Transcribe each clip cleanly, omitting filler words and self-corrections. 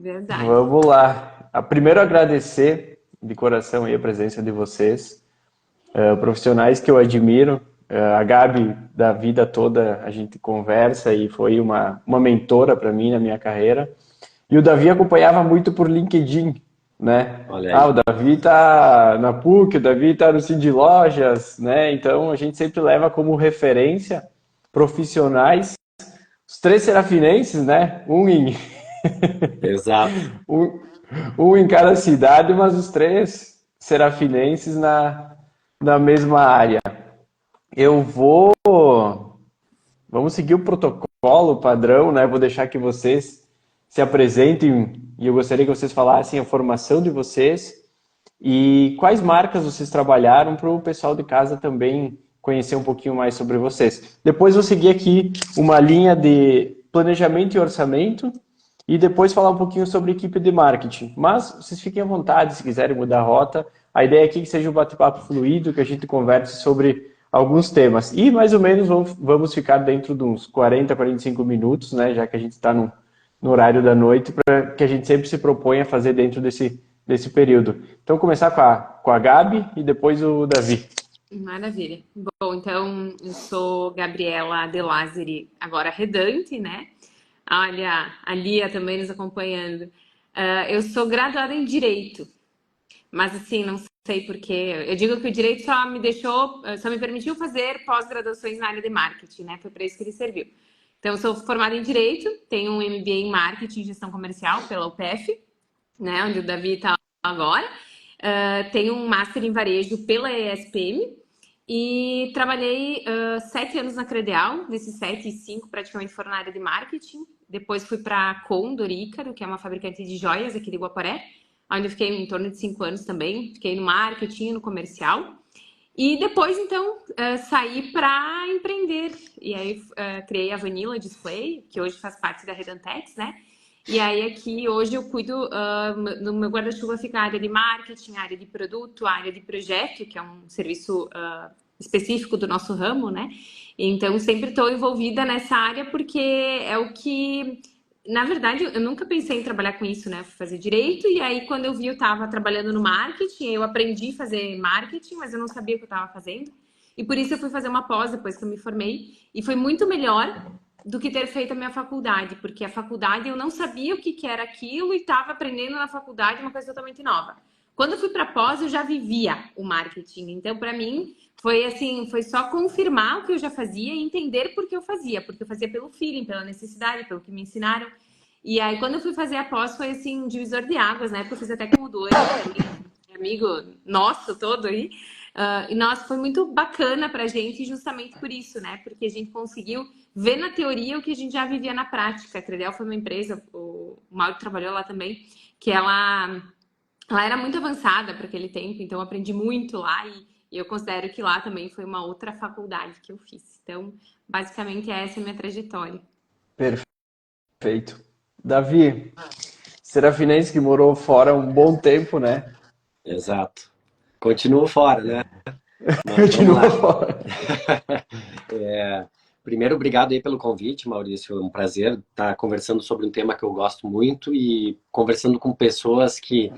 Verdade. Vamos lá. Primeiro agradecer de coração aí a presença de vocês, profissionais que eu admiro. A Gabi, da vida toda, a gente conversa e foi uma mentora para mim na minha carreira. E o Davi acompanhava muito por LinkedIn, né? Olha Ah, o aí. Davi tá na PUC, o Davi tá no Cindy Lojas, né? Então a gente sempre leva como referência profissionais, os três serafinenses, né? Exato. Um, um em cada cidade, mas os três serafinenses na mesma área. Eu vou. Vamos seguir o protocolo, o padrão, né? Vou deixar que vocês se apresentem e eu gostaria que vocês falassem a formação de vocês e quais marcas vocês trabalharam para o pessoal de casa também conhecer um pouquinho mais sobre vocês. Depois vou seguir aqui uma linha de planejamento e orçamento e depois falar um pouquinho sobre equipe de marketing. Mas vocês fiquem à vontade se quiserem mudar a rota. A ideia aqui é que seja um bate-papo fluido, que a gente converse sobre alguns temas. E mais ou menos vamos ficar dentro de uns 40, 45 minutos, né? Já que a gente está no horário da noite, para que a gente sempre se propõe a fazer dentro desse período. Então, começar com a Gabi e depois o Davi. Maravilha. Bom, então eu sou Gabriela De Lázari, agora redante, né? Olha, a Lia também nos acompanhando. Eu sou graduada em Direito, mas assim, não sei por quê. Eu digo que o Direito só me permitiu fazer pós-graduações na área de marketing, né? Foi para isso que ele serviu. Então, eu sou formada em Direito, tenho um MBA em Marketing e Gestão Comercial pela UPF, né? Onde o Davi está agora. Tenho um Master em Varejo pela ESPM e trabalhei 7 anos na Credeal, desses 7, 5 praticamente foram na área de marketing. Depois fui para a Condor Ícaro, que é uma fabricante de joias aqui de Guaporé, onde eu fiquei em torno de 5 anos também. Fiquei no marketing, no comercial. E depois, então, saí para empreender. E aí criei a Vanilla Display, que hoje faz parte da Redantex, né? E aí aqui hoje eu cuido, no meu guarda-chuva fica a área de marketing, a área de produto, a área de projeto, que é um serviço específico do nosso ramo, né? Então sempre estou envolvida nessa área porque é o que, na verdade, eu nunca pensei em trabalhar com isso, né? Fui fazer direito e aí quando eu vi eu estava trabalhando no marketing, eu aprendi a fazer marketing, mas eu não sabia o que eu estava fazendo. E por isso eu fui fazer uma pós depois que eu me formei e foi muito melhor do que ter feito a minha faculdade, porque a faculdade eu não sabia o que era aquilo e estava aprendendo na faculdade uma coisa totalmente nova. Quando eu fui para pós, eu já vivia o marketing. Então, para mim, foi assim, foi só confirmar o que eu já fazia e entender por que eu fazia, porque eu fazia pelo feeling, pela necessidade, pelo que me ensinaram. E aí, quando eu fui fazer a pós, foi assim, um divisor de águas, né? Porque eu fiz até com o Dori, amigo nosso todo aí. E nossa, foi muito bacana pra gente justamente por isso, né? Porque a gente conseguiu ver na teoria o que a gente já vivia na prática. A Credel foi uma empresa, o Mauro trabalhou lá também, que ela era muito avançada para aquele tempo, então eu aprendi muito lá e eu considero que lá também foi uma outra faculdade que eu fiz. Então, basicamente, essa é a minha trajetória. Perfeito. Davi, serafinense que morou fora um bom tempo, né? Exato. Continuo fora, né? Mas vamos Continua lá. fora. Primeiro, obrigado aí pelo convite, Maurício. É um prazer estar conversando sobre um tema que eu gosto muito e conversando com pessoas que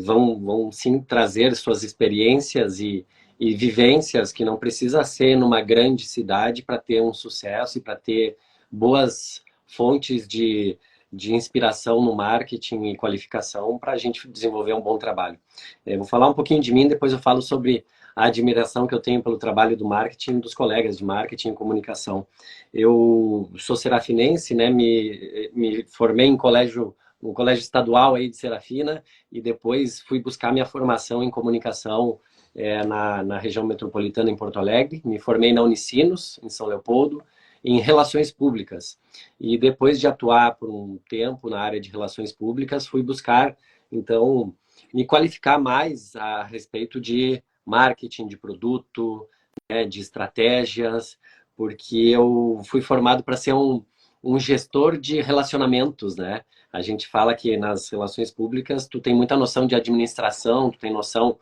vão sim trazer suas experiências e vivências que não precisa ser numa grande cidade para ter um sucesso e para ter boas fontes de inspiração no marketing e qualificação para a gente desenvolver um bom trabalho. Eu vou falar um pouquinho de mim, depois eu falo sobre a admiração que eu tenho pelo trabalho do marketing, dos colegas de marketing e comunicação. Eu sou serafinense, né? Me formei em um colégio estadual aí de Serafina e depois fui buscar minha formação em comunicação na região metropolitana em Porto Alegre. Me formei na Unicinos, em São Leopoldo, em relações públicas. E depois de atuar por um tempo na área de relações públicas, fui buscar, então, me qualificar mais a respeito de marketing de produto, né, de estratégias, porque eu fui formado para ser um gestor de relacionamentos, né? A gente fala que nas relações públicas tu tem muita noção de administração, tu tem noção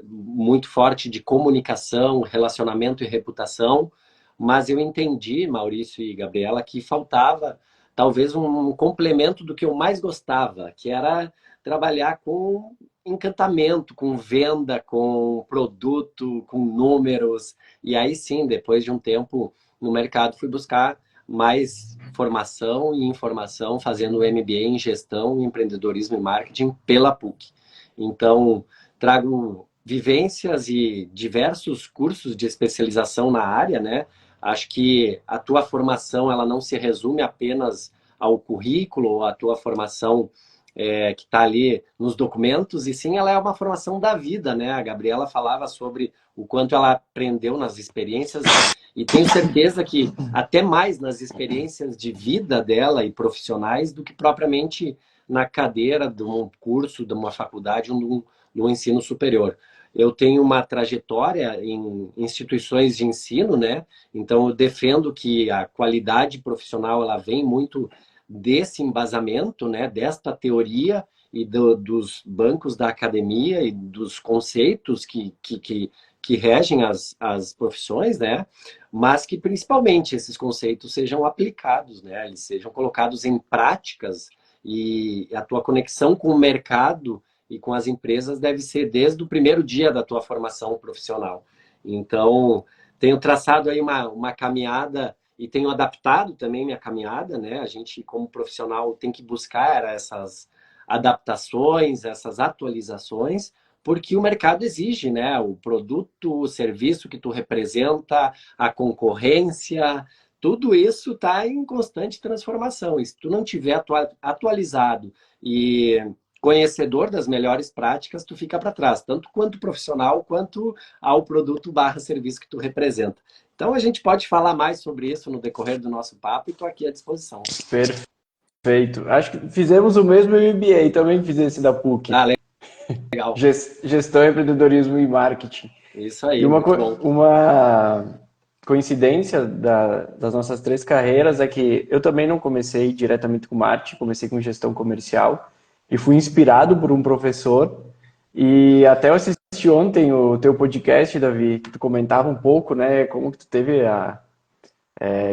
muito forte de comunicação, relacionamento e reputação, mas eu entendi, Maurício e Gabriela, que faltava talvez um complemento do que eu mais gostava, que era trabalhar com encantamento, com venda, com produto, com números. E aí sim, depois de um tempo no mercado, fui buscar mais formação e informação, fazendo MBA em gestão, empreendedorismo e marketing pela PUC. Então, trago vivências e diversos cursos de especialização na área, né? Acho que a tua formação ela não se resume apenas ao currículo, ou a tua formação que está ali nos documentos, e sim ela é uma formação da vida, né? A Gabriela falava sobre o quanto ela aprendeu nas experiências, e tenho certeza que até mais nas experiências de vida dela e profissionais do que propriamente na cadeira de um curso, de uma faculdade ou de um ensino superior. Eu tenho uma trajetória em instituições de ensino, né? Então eu defendo que a qualidade profissional ela vem muito desse embasamento, né? Desta teoria e dos bancos da academia e dos conceitos que regem as profissões, né? Mas que principalmente esses conceitos sejam aplicados, né? Eles sejam colocados em práticas, e a tua conexão com o mercado e com as empresas deve ser desde o primeiro dia da tua formação profissional. Então, tenho traçado aí uma caminhada e tenho adaptado também minha caminhada, né? A gente, como profissional, tem que buscar essas adaptações, essas atualizações, porque o mercado exige, né? O produto, o serviço que tu representa, a concorrência, tudo isso está em constante transformação. E se tu não tiver atualizado e conhecedor das melhores práticas, tu fica para trás, tanto quanto profissional, quanto ao produto barra serviço que tu representa. Então a gente pode falar mais sobre isso no decorrer do nosso papo, e estou aqui à disposição. Perfeito. Acho que fizemos o mesmo MBA, também fiz esse da PUC. Ah, legal. Gestão, empreendedorismo e marketing. Isso aí, E muito bom. uma coincidência das nossas três carreiras é que eu também não comecei diretamente com marketing, comecei com gestão comercial e fui inspirado por um professor. E até eu assisti ontem o teu podcast, Davi, que tu comentava um pouco, né, como que tu teve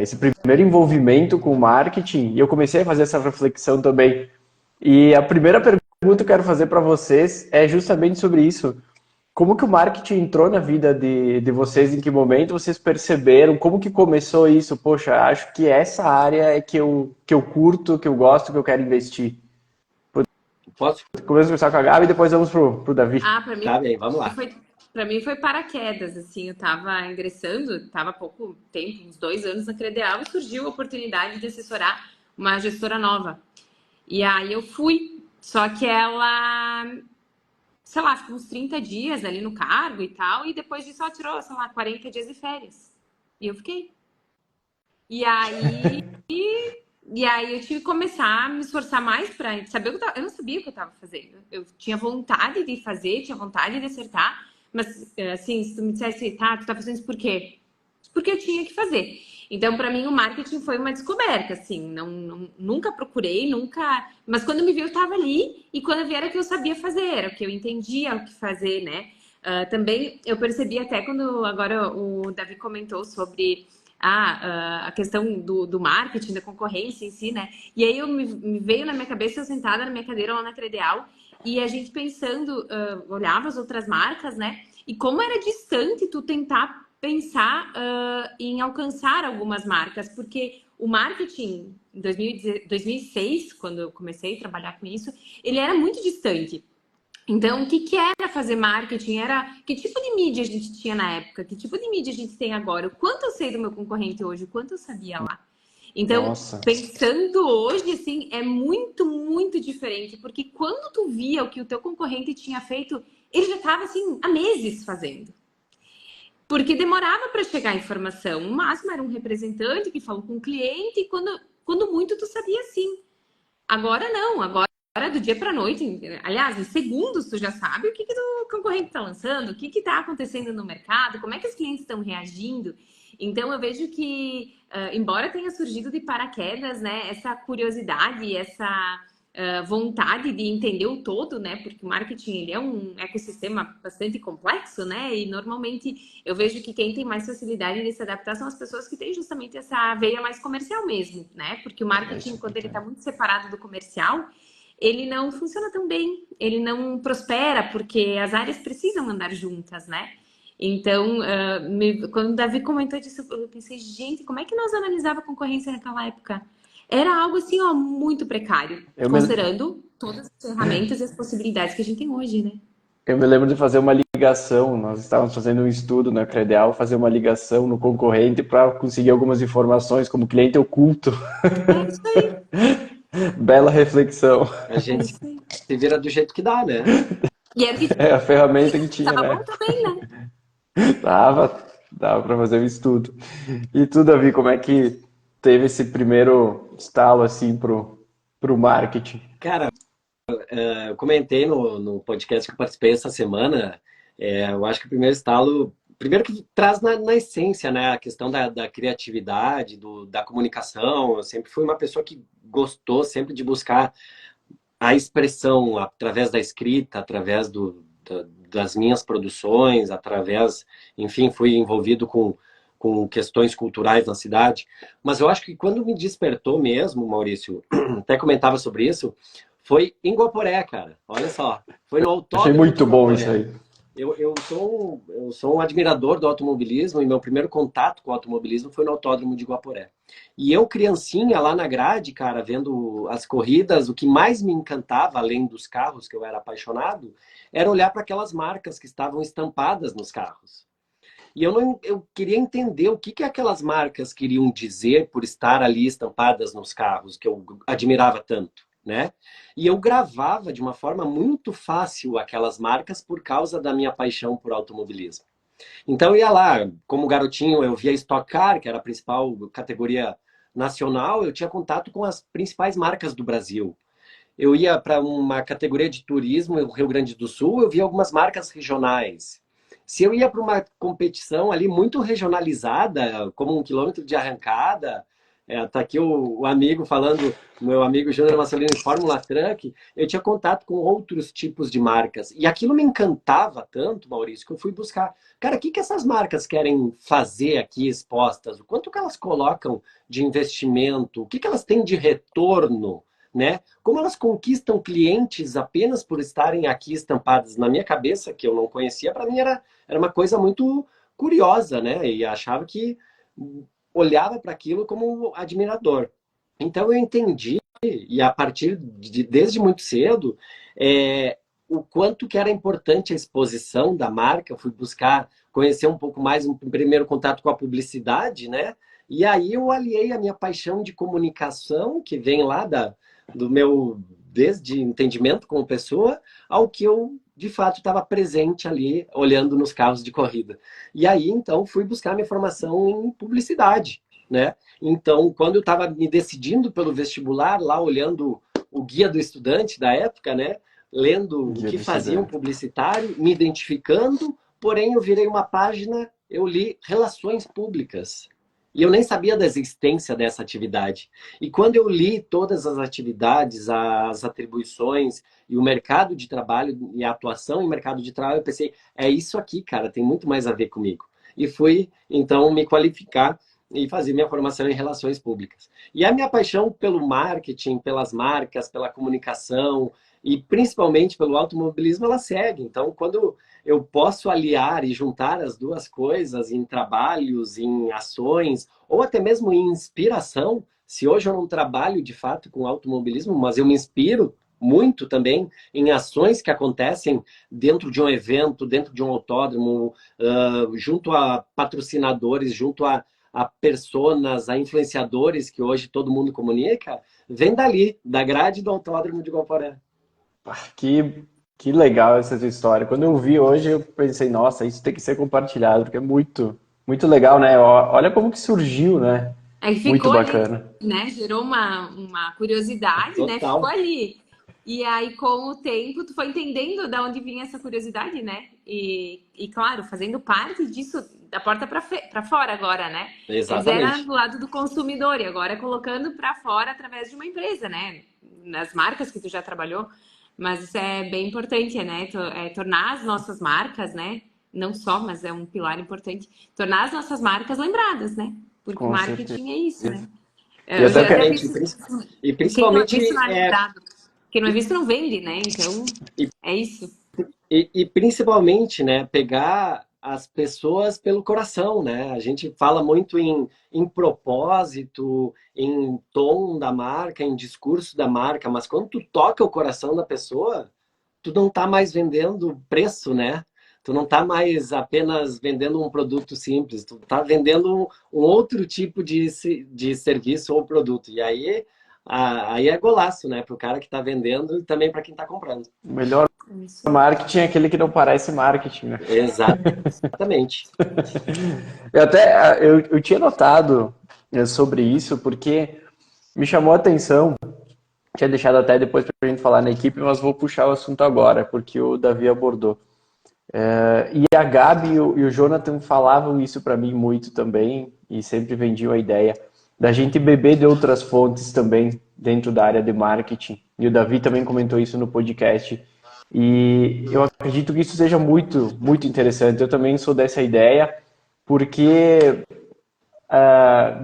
esse primeiro envolvimento com o marketing, e eu comecei a fazer essa reflexão também. E a primeira pergunta que eu quero fazer para vocês é justamente sobre isso. Como que o marketing entrou na vida de vocês? Em que momento vocês perceberam? Como que começou isso? Poxa, acho que essa área é que eu curto, que eu gosto, que eu quero investir. Posso? Começamos a conversar com a Gabi e depois vamos pro Davi. Para mim Tá bem, vamos lá. para mim foi paraquedas, assim, eu tava ingressando, tava há pouco tempo, uns 2 anos na Credeal, e surgiu a oportunidade de assessorar uma gestora nova. E aí eu fui, só que ela, sei lá, ficou uns 30 dias ali no cargo e tal, e depois disso ela tirou, sei lá, 40 dias de férias. E eu fiquei. E aí eu tive que começar a me esforçar mais para saber o que eu não sabia o que eu estava fazendo. Eu tinha vontade de fazer, tinha vontade de acertar, mas assim, se tu me dissesse, tá, tu tá fazendo isso por quê? Porque eu tinha que fazer. Então, para mim, o marketing foi uma descoberta, assim, nunca procurei, nunca... Mas quando me viu, eu estava ali, e quando eu vi, era o que eu sabia fazer, era o que eu entendia o que fazer, né? Também, eu percebi até quando agora o Davi comentou sobre a questão do marketing, da concorrência em si, né? E aí me veio na minha cabeça, eu sentada na minha cadeira lá na Credeal, e a gente pensando, olhava as outras marcas, né? E como era distante tu tentar pensar em alcançar algumas marcas, porque o marketing em 2006, quando eu comecei a trabalhar com isso, ele era muito distante. Então, o que era fazer marketing? Era que tipo de mídia a gente tinha na época? Que tipo de mídia a gente tem agora? O quanto eu sei do meu concorrente hoje? O quanto eu sabia lá? Então, Nossa. pensando hoje, assim, é muito, muito diferente. Porque quando tu via o que o teu concorrente tinha feito, ele já estava, assim, há meses fazendo. Porque demorava para chegar a informação. O máximo era um representante que falou com o cliente e quando muito tu sabia sim. Agora não, agora do dia para noite, aliás, em segundos tu já sabe o que o concorrente está lançando, o que está acontecendo no mercado, como é que os clientes estão reagindo. Então eu vejo que, embora tenha surgido de paraquedas, né, essa curiosidade, vontade de entender o todo, né? Porque o marketing ele é um ecossistema bastante complexo, né? E normalmente eu vejo que quem tem mais facilidade de se adaptar são as pessoas que têm justamente essa veia mais comercial mesmo, né? Porque o É isso marketing, que quando ele tem. está muito separado do comercial, ele não funciona tão bem, ele não prospera, porque as áreas precisam andar juntas, né? Então, quando o Davi comentou disso, eu pensei, gente, como é que nós analisava a concorrência naquela época? Era algo assim, ó, muito precário, Eu me, considerando todas as ferramentas e as possibilidades que a gente tem hoje, né? eu me lembro de fazer uma ligação, nós estávamos fazendo um estudo na Credeal, fazer uma ligação no concorrente para conseguir algumas informações como cliente oculto. É isso aí, Bela reflexão. A é gente isso aí. se vira do jeito que dá, né? E era o que É a ferramenta que tinha, estava né? bom também, né? Dava para fazer um estudo. E tu, Davi, como é que teve esse primeiro estalo assim pro marketing? Cara, eu comentei no podcast que eu participei essa semana, eu acho que o primeiro estalo, primeiro que traz na essência, né, a questão da criatividade, da comunicação. Eu sempre fui uma pessoa que gostou sempre de buscar a expressão através da escrita, através das minhas produções, através, enfim, fui envolvido com questões culturais na cidade. Mas eu acho que quando me despertou mesmo, Maurício, até comentava sobre isso, foi em Guaporé, cara. Olha só, foi no Achei Autódromo de muito bom isso Guaporé. aí. Eu sou um admirador do automobilismo e meu primeiro contato com o automobilismo foi no Autódromo de Guaporé. E eu, criancinha, lá na grade, cara, vendo as corridas, o que mais me encantava, além dos carros que eu era apaixonado, era olhar para aquelas marcas que estavam estampadas nos carros. E eu queria entender o que aquelas marcas queriam dizer por estar ali estampadas nos carros, que eu admirava tanto, né? E eu gravava de uma forma muito fácil aquelas marcas por causa da minha paixão por automobilismo. Então eu ia lá, como garotinho, eu via Stock Car, que era a principal categoria nacional, eu tinha contato com as principais marcas do Brasil. Eu ia para uma categoria de turismo no Rio Grande do Sul, eu via algumas marcas regionais. Se eu ia para uma competição ali muito regionalizada, como 1 quilômetro de arrancada, tá aqui o amigo falando, meu amigo Júnior Massolini, Fórmula Truck, eu tinha contato com outros tipos de marcas. E aquilo me encantava tanto, Maurício, que eu fui buscar. Cara, o que essas marcas querem fazer aqui expostas? O quanto que elas colocam de investimento? O que elas têm de retorno? Né? Como elas conquistam clientes apenas por estarem aqui estampadas na minha cabeça, que eu não conhecia, para mim era uma coisa muito curiosa, né? E achava que olhava para aquilo como admirador. Então eu entendi, e a partir desde muito cedo, o quanto que era importante a exposição da marca. Eu fui buscar conhecer um pouco mais, um primeiro contato com a publicidade, né? E aí eu aliei a minha paixão de comunicação, que vem lá do meu desde entendimento como pessoa, ao que eu de fato estava presente ali olhando nos carros de corrida. E aí então fui buscar minha formação em publicidade, né? Então, quando eu estava me decidindo pelo vestibular, lá olhando o guia do estudante da época, né? Lendo o Dia que do fazia um estudante. publicitário, me identificando, porém eu virei uma página, eu li relações públicas. E eu nem sabia da existência dessa atividade. E quando eu li todas as atividades, as atribuições e o mercado de trabalho e a atuação em mercado de trabalho, eu pensei, é isso aqui, cara, tem muito mais a ver comigo. E fui, então, me qualificar e fazer minha formação em relações públicas. E a minha paixão pelo marketing, pelas marcas, pela comunicação e principalmente pelo automobilismo, ela segue. Então, quando eu posso aliar e juntar as duas coisas em trabalhos, em ações, ou até mesmo em inspiração. Se hoje eu não trabalho de fato com automobilismo, mas eu me inspiro muito também em ações que acontecem dentro de um evento, dentro de um autódromo, junto a patrocinadores, junto a personas, a influenciadores que hoje todo mundo comunica, vem dali, da grade do Autódromo de Guaporé. Que legal essa tua história. Quando eu vi hoje, eu pensei, nossa, isso tem que ser compartilhado, porque é muito legal, né? Olha como que surgiu, né? Aí Muito ficou ali, bacana. né? Gerou uma curiosidade, né? Ficou Total. ali. E aí, com o tempo, tu foi entendendo de onde vinha essa curiosidade, né? E claro, fazendo parte disso, da porta para fora agora, né? Antes era Exatamente. do lado do consumidor e agora é colocando para fora através de uma empresa, né? nas marcas que tu já trabalhou, mas isso é bem importante, né? É tornar as nossas marcas, né? Não só, mas é um pilar importante, tornar as nossas marcas lembradas, né? Porque Com certeza. marketing é isso, né? E Eu até já até Exatamente. penso, E quem não é principalmente visto não é lembrado. Quem não é visto não vende, né? Então, é isso. E principalmente, né, pegar as pessoas pelo coração, né? A gente fala muito em propósito, em tom da marca, em discurso da marca, mas quando tu toca o coração da pessoa, tu não tá mais vendendo preço, né? Tu não tá mais apenas vendendo um produto simples, tu tá vendendo um outro tipo de serviço ou produto. E aí é golaço, né? Para o cara que tá vendendo e também para quem tá comprando. O melhor Isso aí. marketing é aquele que não parece marketing, né? Exatamente. Eu tinha notado sobre isso porque me chamou a atenção, tinha deixado até depois para a gente falar na equipe, mas vou puxar o assunto agora, porque o Davi abordou. E a Gabi e o Jonathan falavam isso para mim muito também, e sempre vendiam a ideia da gente beber de outras fontes também dentro da área de marketing. E o Davi também comentou isso no podcast. E eu acredito que isso seja muito, muito interessante. Eu também sou dessa ideia, porque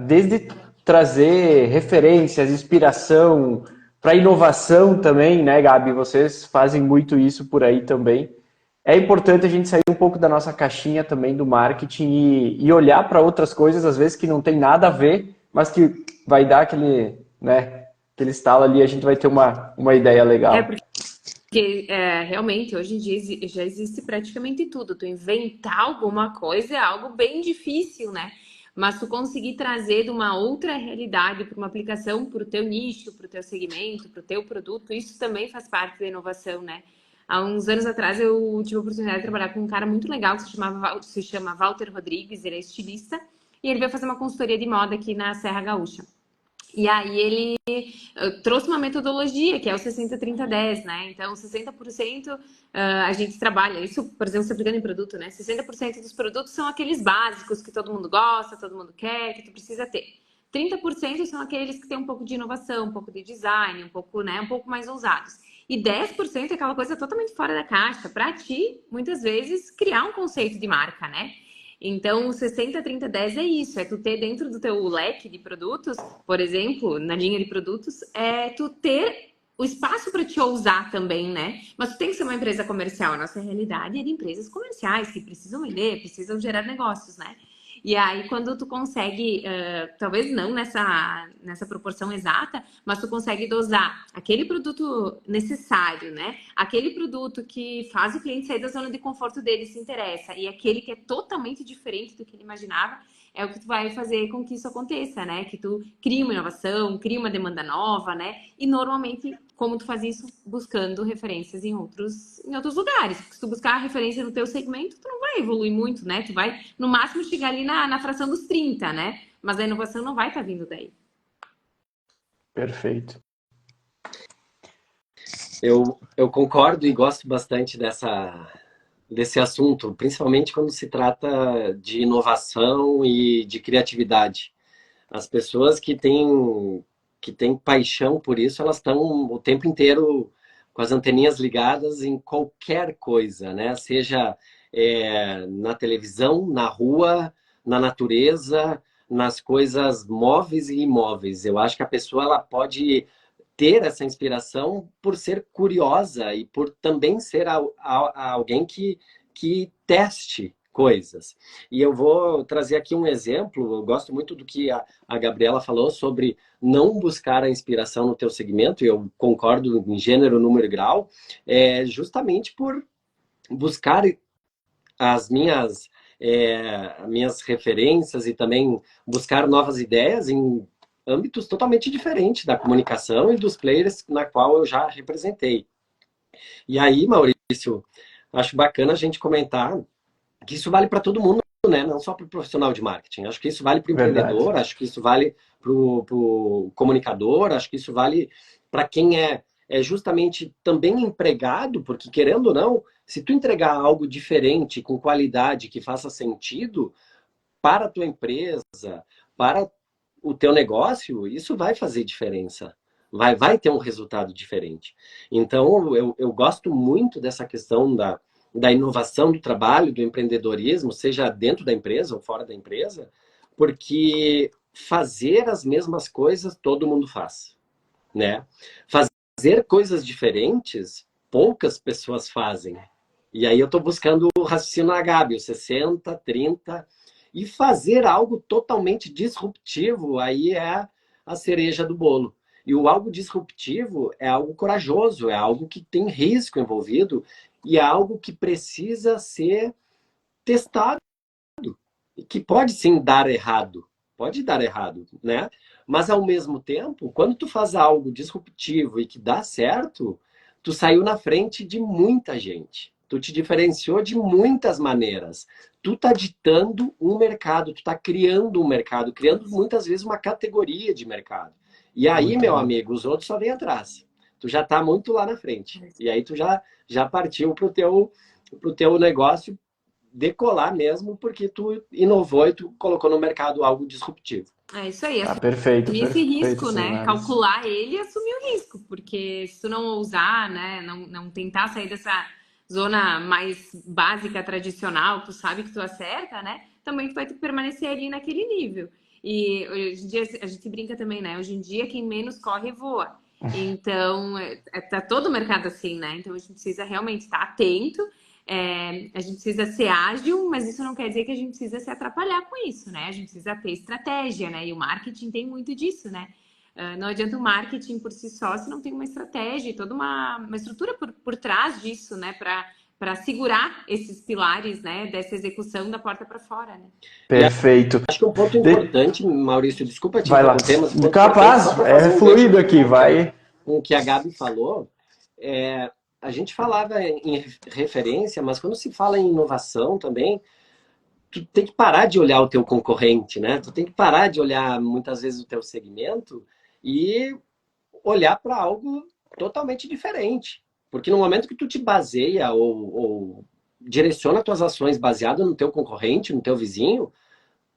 desde trazer referências, inspiração para inovação também, né, Gabi? Vocês fazem muito isso por aí também. É importante a gente sair um pouco da nossa caixinha também do marketing e olhar para outras coisas, às vezes, que não tem nada a ver, mas que vai dar aquele, né, aquele estalo ali, a gente vai ter uma ideia É legal. porque realmente hoje em dia já existe praticamente tudo. Tu inventar alguma coisa é algo bem difícil, né? Mas tu conseguir trazer de uma outra realidade para uma aplicação para o teu nicho, para o teu segmento, para o teu produto, isso também faz parte da inovação, né? Há uns anos atrás eu tive a oportunidade de trabalhar com um cara muito legal que se chama Walter Rodrigues, ele é estilista, e ele veio fazer uma consultoria de moda aqui na Serra Gaúcha. E aí ele trouxe uma metodologia que é o 60-30-10, né? Então, 60% a gente trabalha, isso, por exemplo, se aplicando em produto, né? 60% dos produtos são aqueles básicos que todo mundo gosta, todo mundo quer, que tu precisa ter. 30% são aqueles que têm um pouco de inovação, um pouco de design, um pouco, né, um pouco mais ousados. E 10% é aquela coisa totalmente fora da caixa, para ti, muitas vezes, criar um conceito de marca, né? Então, o 60-30-10 é isso, é tu ter dentro do teu leque de produtos, por exemplo, na linha de produtos, é tu ter o espaço para te ousar também, né? Mas tu tem que ser uma empresa comercial. A nossa realidade é de empresas comerciais que precisam vender, precisam gerar negócios, né? E aí, quando tu consegue, talvez não nessa proporção exata, mas tu consegue dosar aquele produto necessário, né? Aquele produto que faz o cliente sair da zona de conforto dele, se interessa, e aquele que é totalmente diferente do que ele imaginava, é o que tu vai fazer com que isso aconteça, né? Que tu cria uma inovação, cria uma demanda nova, né? E normalmente, como tu faz isso? Buscando referências em outros lugares. Porque se tu buscar a referência no teu segmento, tu não vai evoluir muito, né? Tu vai, no máximo, chegar ali na fração dos 30, né? Mas a inovação não vai estar vindo daí. Perfeito. Eu concordo e gosto bastante desse assunto, principalmente quando se trata de inovação e de criatividade. As pessoas que têm paixão por isso, elas estão o tempo inteiro com as anteninhas ligadas em qualquer coisa, né? Seja na televisão, na rua, na natureza, nas coisas móveis e imóveis. Eu acho que a pessoa ela pode ter essa inspiração por ser curiosa e por também ser alguém que teste coisas. E eu vou trazer aqui um exemplo, eu gosto muito do que a Gabriela falou sobre não buscar a inspiração no teu segmento, e eu concordo em gênero, número e grau, justamente por buscar as minhas referências e também buscar novas ideias em âmbitos totalmente diferentes da comunicação e dos players na qual eu já representei. E aí, Maurício, acho bacana a gente comentar que isso vale para todo mundo, né? Não só para o profissional de marketing. Acho que isso vale para o Verdade. empreendedor, acho que isso vale para o comunicador, acho que isso vale para quem é justamente também empregado, porque querendo ou não, se tu entregar algo diferente, com qualidade, que faça sentido para a tua empresa, para o teu negócio, isso vai fazer diferença. vai ter um resultado diferente. Então, eu gosto muito dessa questão da inovação do trabalho, do empreendedorismo, seja dentro da empresa ou fora da empresa, porque fazer as mesmas coisas todo mundo faz, né? Fazer coisas diferentes, poucas pessoas fazem. E aí eu estou buscando o raciocínio Gabi, o 60, 30, e fazer algo totalmente disruptivo, aí é a cereja do bolo. E o algo disruptivo é algo corajoso, é algo que tem risco envolvido e é algo que precisa ser testado, que pode sim dar errado, pode dar errado, né? Mas ao mesmo tempo, quando tu faz algo disruptivo e que dá certo, tu saiu na frente de muita gente. Tu te diferenciou de muitas maneiras. Tu tá ditando um mercado, tu tá criando um mercado, criando muitas vezes uma categoria de mercado. E aí, Muito meu bom. amigo, os outros só vêm atrás. Tu já tá muito lá na frente. E aí tu já partiu pro teu negócio decolar mesmo, porque tu inovou e tu colocou no mercado algo disruptivo. É isso aí, Tá perfeito, assumir esse perfeito risco, essa né? análise. Calcular ele e assumir o risco, porque se tu não ousar, né? Não tentar sair dessa zona mais básica, tradicional, tu sabe que tu acerta, né? Também tu vai ter que permanecer ali naquele nível. E hoje em dia a gente brinca também, né? Hoje em dia quem menos corre voa. Então, tá todo o mercado assim, né? Então a gente precisa realmente estar atento. A gente precisa ser ágil, mas isso não quer dizer que a gente precisa se atrapalhar com isso, né? A gente precisa ter estratégia, né? E o marketing tem muito disso, né? Não adianta o marketing por si só se não tem uma estratégia e toda uma estrutura por trás disso, né? Para segurar esses pilares, né? Dessa execução da porta para fora, né? E Perfeito. acho que um ponto De- importante, Maurício, desculpa te Vai lá. interromper, mas um ponto importante, só Capaz, para é fazer um gancho fluido aqui aqui, vai. com o que a Gabi falou, a gente falava em referência, mas quando se fala em inovação também, tu tem que parar de olhar o teu concorrente, né? Tu tem que parar de olhar muitas vezes o teu segmento e olhar para algo totalmente diferente. Porque no momento que tu te baseia ou direciona tuas ações baseado no teu concorrente, no teu vizinho,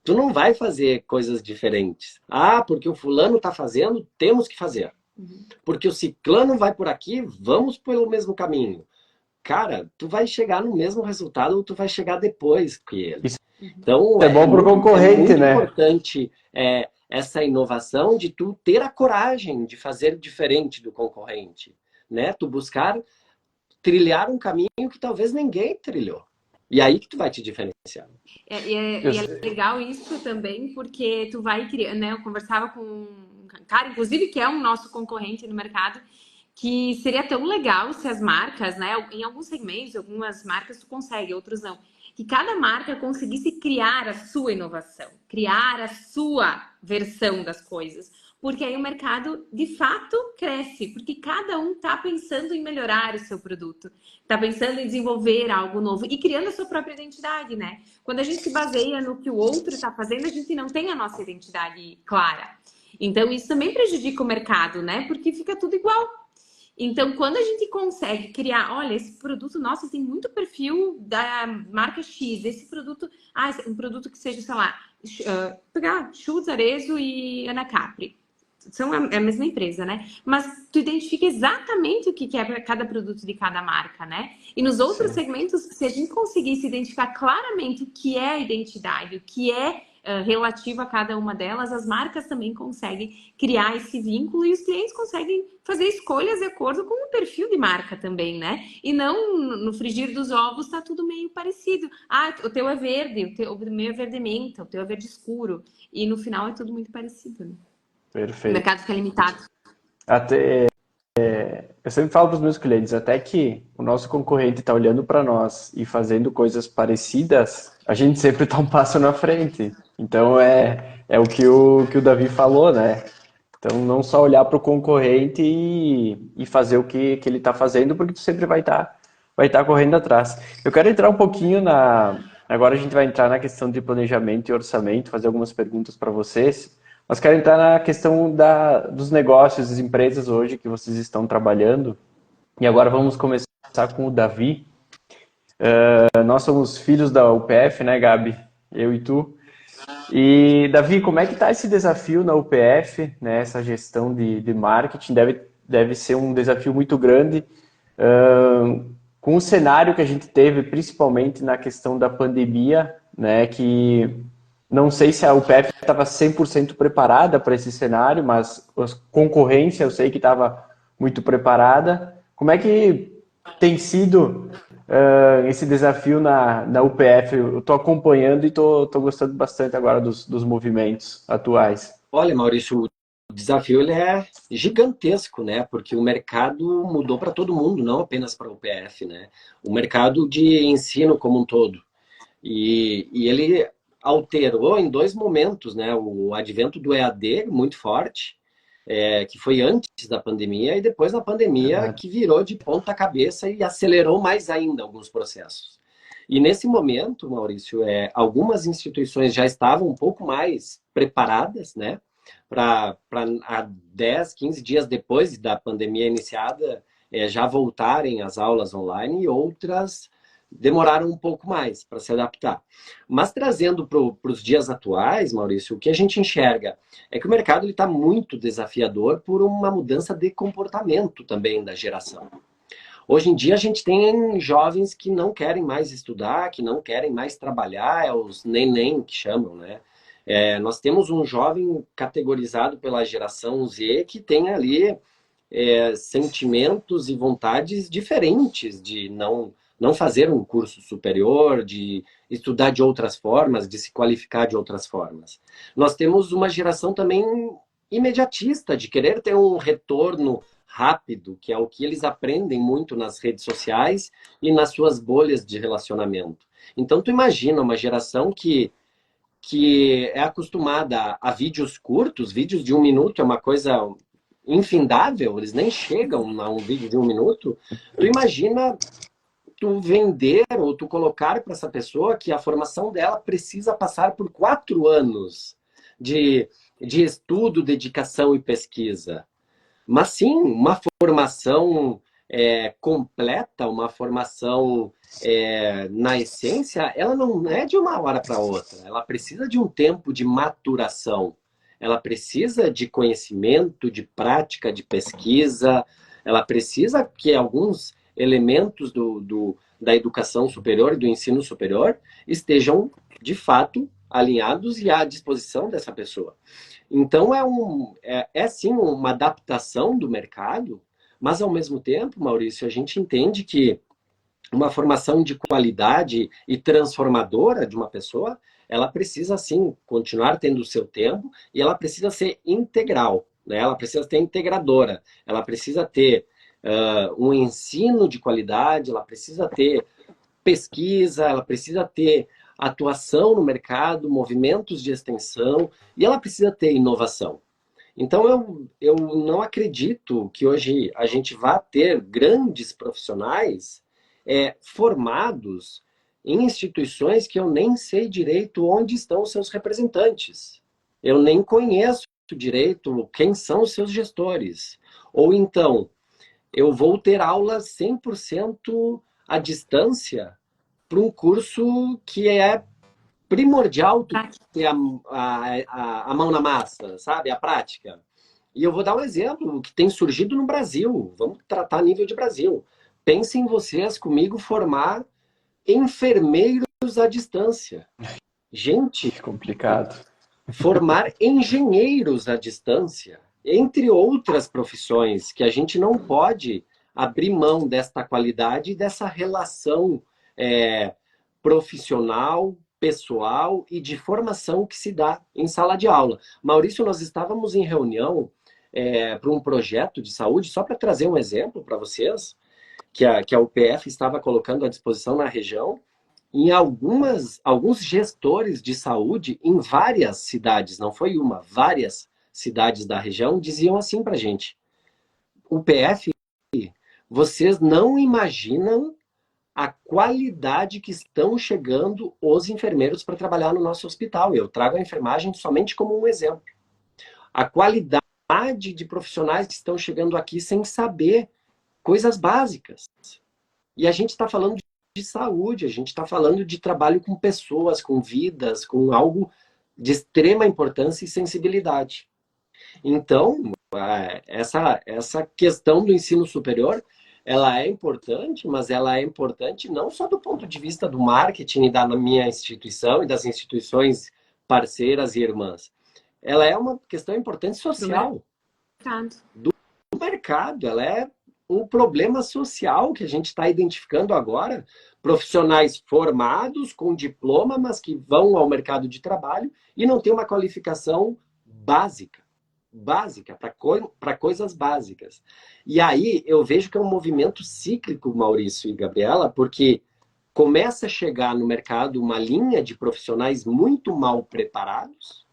tu não vai fazer coisas diferentes. Ah, porque o fulano está fazendo, temos que fazer. Porque o ciclano vai por aqui, vamos pelo mesmo caminho. Cara, tu vai chegar no mesmo resultado ou tu vai chegar depois que ele. Isso Então, é bom pro é concorrente, muito né? importante essa inovação de tu ter a coragem de fazer diferente do concorrente, né? Tu buscar trilhar um caminho que talvez ninguém trilhou. E aí que tu vai te diferenciar. Eu- E é legal isso também, porque tu vai criar, né? Eu conversava com um cara, inclusive, que é um nosso concorrente no mercado, que seria tão legal se as marcas, né? Em alguns segmentos, algumas marcas tu consegue, outros não. Que cada marca conseguisse criar a sua inovação, criar a sua versão das coisas. Porque aí o mercado, de fato, cresce. Porque cada um está pensando em melhorar o seu produto. Está pensando em desenvolver algo novo e criando a sua própria identidade, né? Quando a gente se baseia no que o outro está fazendo, a gente não tem a nossa identidade clara. Então, isso também prejudica o mercado, né? Porque fica tudo igual. Então, quando a gente consegue criar, olha, esse produto, nossa, tem muito perfil da marca X, esse produto, um produto que seja, sei lá, pegar Schutz, Arezzo e Ana Capri. São a mesma empresa, né? Mas tu identifica exatamente o que é para cada produto de cada marca, né? E nos outros Sim. segmentos, se a gente conseguisse identificar claramente o que é a identidade, o que é relativo a cada uma delas, as marcas também conseguem criar esse vínculo e os clientes conseguem fazer escolhas de acordo com o perfil de marca também, né? E não no frigir dos ovos tá tudo meio parecido. Ah, o teu é verde, o meu é verde menta, o teu é verde escuro. E no final é tudo muito parecido, né? O Perfeito. mercado fica limitado. Até, eu sempre falo para os meus clientes, até que o nosso concorrente está olhando para nós e fazendo coisas parecidas, a gente sempre está um passo na frente. Então é que o Davi falou, né? Então não só olhar para o concorrente e fazer o que ele está fazendo, porque tu sempre vai tá correndo atrás. Eu quero entrar um pouquinho na. Agora a gente vai entrar na questão de planejamento e orçamento, fazer algumas perguntas para vocês. Mas quero entrar na questão dos negócios, das empresas hoje que vocês estão trabalhando. E agora vamos começar com o Davi. Nós somos filhos da UPF, né, Gabi? Eu e tu. E, Davi, como é que está esse desafio na UPF, né? Essa gestão de marketing deve ser um desafio muito grande, com o cenário que a gente teve, principalmente na questão da pandemia, né? Que não sei se a UPF estava 100% preparada para esse cenário, mas a concorrência eu sei que estava muito preparada. Como é que tem sido esse desafio na UPF? Eu estou acompanhando e estou gostando bastante agora dos movimentos atuais. Olha, Maurício, o desafio ele é gigantesco, né? Porque o mercado mudou para todo mundo, não apenas para o UPF, né? O mercado de ensino como um todo. E ele alterou em dois momentos, né? O advento do EAD, muito forte, que foi antes da pandemia, e depois da pandemia, Verdade. que virou de ponta cabeça e acelerou mais ainda alguns processos. E nesse momento, Maurício, algumas instituições já estavam um pouco mais preparadas, né? Para há 10, 15 dias depois da pandemia iniciada, já voltarem às aulas online, e outras demoraram um pouco mais para se adaptar. Mas trazendo para os dias atuais, Maurício, o que a gente enxerga é que o mercado está muito desafiador por uma mudança de comportamento também da geração. Hoje em dia a gente tem jovens que não querem mais estudar, que não querem mais trabalhar, é os neném que chamam, né? Nós temos um jovem categorizado pela geração Z que tem ali sentimentos e vontades diferentes de não fazer um curso superior, de estudar de outras formas, de se qualificar de outras formas. Nós temos uma geração também imediatista, de querer ter um retorno rápido, que é o que eles aprendem muito nas redes sociais e nas suas bolhas de relacionamento. Então, tu imagina uma geração que é acostumada a vídeos curtos, vídeos de 1 minuto é uma coisa infindável, eles nem chegam a um vídeo de 1 minuto. Tu imagina tu vender ou tu colocar para essa pessoa que a formação dela precisa passar por 4 anos de estudo, dedicação e pesquisa. Mas sim, uma formação completa, uma formação na essência, ela não é de uma hora para outra. Ela precisa de um tempo de maturação. Ela precisa de conhecimento, de prática, de pesquisa. Ela precisa que alguns elementos da educação superior e do ensino superior estejam, de fato, alinhados e à disposição dessa pessoa. Então, sim uma adaptação do mercado, mas, ao mesmo tempo, Maurício, a gente entende que uma formação de qualidade e transformadora de uma pessoa, ela precisa, sim, continuar tendo o seu tempo e ela precisa ser integral, né? Ela precisa ser integradora, ela precisa ter um ensino de qualidade, ela precisa ter pesquisa, ela precisa ter atuação no mercado, movimentos de extensão, e ela precisa ter inovação. Então, eu não acredito que hoje a gente vá ter grandes profissionais formados em instituições que eu nem sei direito onde estão os seus representantes. Eu nem conheço direito quem são os seus gestores. Ou então, eu vou ter aulas 100% à distância para um curso que é primordial tu ter a mão na massa, sabe? A prática. E eu vou dar um exemplo que tem surgido no Brasil. Vamos tratar a nível de Brasil. Pensem vocês comigo formar enfermeiros à distância. Gente, Complicado. formar engenheiros à distância, entre outras profissões que a gente não pode abrir mão desta qualidade e dessa relação profissional, pessoal e de formação que se dá em sala de aula. Maurício, nós estávamos em reunião para um projeto de saúde, só para trazer um exemplo para vocês, que a UPF estava colocando à disposição na região, em alguns gestores de saúde em várias cidades, não foi uma, várias cidades da região, diziam assim para a gente: UPF, vocês não imaginam a qualidade que estão chegando os enfermeiros para trabalhar no nosso hospital. Eu trago a enfermagem somente como um exemplo. A qualidade de profissionais que estão chegando aqui sem saber coisas básicas. E a gente está falando de saúde, a gente está falando de trabalho com pessoas, com vidas, com algo de extrema importância e sensibilidade. Então, essa questão do ensino superior, ela é importante, mas ela é importante não só do ponto de vista do marketing da minha instituição e das instituições parceiras e irmãs. Ela é uma questão importante social. Do mercado. Ela é um problema social que a gente está identificando agora. Profissionais formados, com diploma, mas que vão ao mercado de trabalho e não têm uma qualificação básica para coisas básicas. E aí eu vejo que é um movimento cíclico, Maurício e Gabriela, porque começa a chegar no mercado uma linha de profissionais muito mal preparados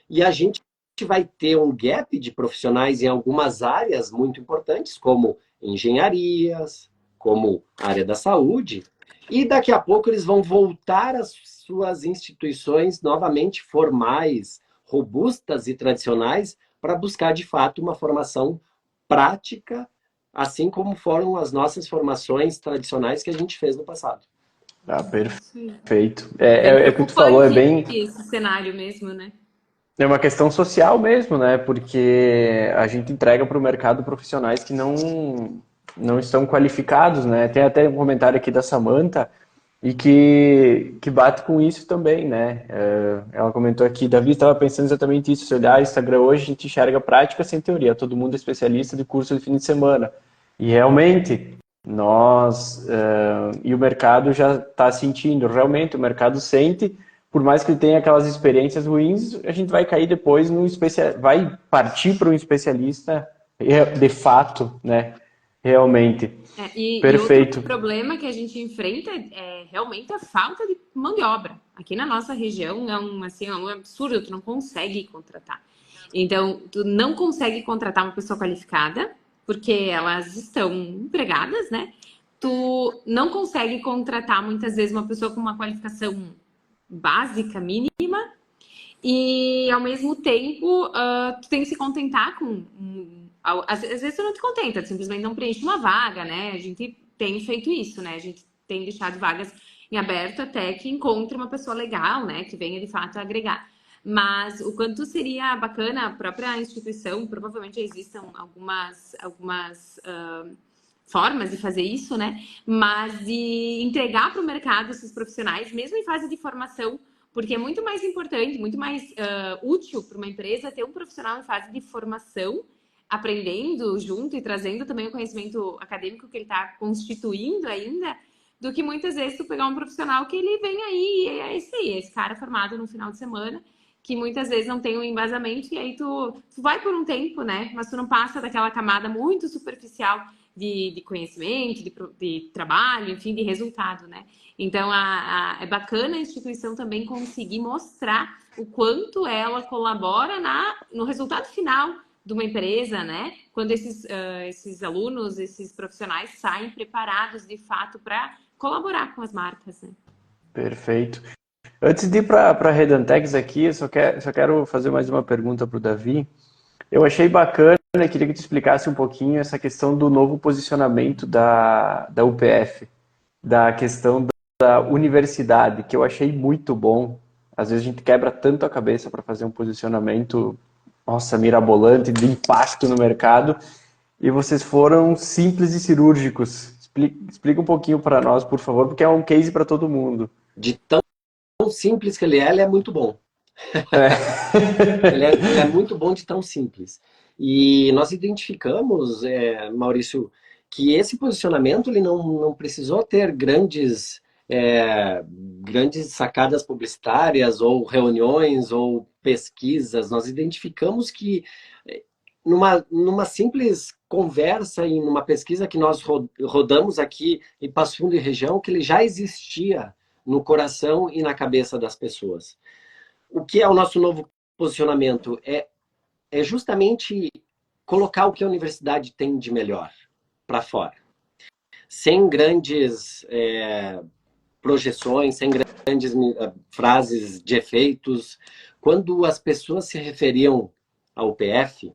e a gente vai ter um gap de profissionais em algumas áreas muito importantes, como engenharias, como área da saúde, e daqui a pouco eles vão voltar às suas instituições novamente formais, robustas e tradicionais, para buscar, de fato, uma formação prática, assim como foram as nossas formações tradicionais que a gente fez no passado. Ah, perfeito. Bem É o que tu falou, preocupante esse cenário mesmo, né? é uma questão social mesmo, né? Porque a gente entrega para o mercado profissionais que não estão qualificados, né? Tem até um comentário aqui da Samantha e que bate com isso também, né? Ela comentou aqui, Davi estava pensando exatamente isso, se olhar o Instagram hoje, a gente enxerga prática sem teoria, todo mundo é especialista de curso de fim de semana. E realmente, e o mercado já está sentindo, realmente o mercado sente, por mais que ele tenha aquelas experiências ruins, a gente vai cair depois vai partir para um especialista de fato, né? Realmente. E Perfeito. outro problema que a gente enfrenta é realmente a falta de mão de obra. Aqui na nossa região é um absurdo, tu não consegue contratar. Então, tu não consegue contratar uma pessoa qualificada, porque elas estão empregadas, né? Tu não consegue contratar muitas vezes uma pessoa com uma qualificação básica, mínima, e ao mesmo tempo tu tem que se contentar com às vezes tu não te contenta, tu simplesmente não preenche uma vaga, né? A gente tem feito isso, né? A gente tem deixado vagas em aberto até que encontre uma pessoa legal, né? Que venha de fato agregar. Mas o quanto seria bacana, a própria instituição, provavelmente já existam algumas formas de fazer isso, né? Mas de entregar para o mercado esses profissionais, mesmo em fase de formação, porque é muito mais importante, muito mais útil para uma empresa ter um profissional em fase de formação, aprendendo junto e trazendo também o conhecimento acadêmico que ele está constituindo ainda, do que muitas vezes tu pegar um profissional que ele vem aí, e é esse aí, esse cara formado no final de semana, que muitas vezes não tem um embasamento, e aí tu vai por um tempo, né? Mas tu não passa daquela camada muito superficial de conhecimento, de trabalho, enfim, de resultado, né? Então, é bacana a instituição também conseguir mostrar o quanto ela colabora no resultado final de uma empresa, né? Quando esses alunos, esses profissionais saem preparados, de fato, para colaborar com as marcas, né? Perfeito. Antes de ir para a Redantex aqui, eu só quero fazer mais uma pergunta para o Davi. Eu achei bacana, queria que tu explicasse um pouquinho essa questão do novo posicionamento da UPF, da questão da universidade, que eu achei muito bom. Às vezes a gente quebra tanto a cabeça para fazer um posicionamento, nossa, mirabolante, de impacto no mercado, e vocês foram simples e cirúrgicos. Explica um pouquinho para nós, por favor, porque é um case para todo mundo. De tão simples que ele é muito bom. Ele é muito bom de tão simples. E nós identificamos, Maurício, que esse posicionamento ele não precisou ter grandes sacadas publicitárias ou reuniões ou pesquisas. Nós identificamos que numa simples conversa e numa pesquisa que nós rodamos aqui em Passo Fundo e região, que ele já existia no coração e na cabeça das pessoas. O que é o nosso novo posicionamento? É justamente colocar o que a universidade tem de melhor para fora. Sem grandes projeções, sem grandes frases de efeitos. Quando as pessoas se referiam ao UPF,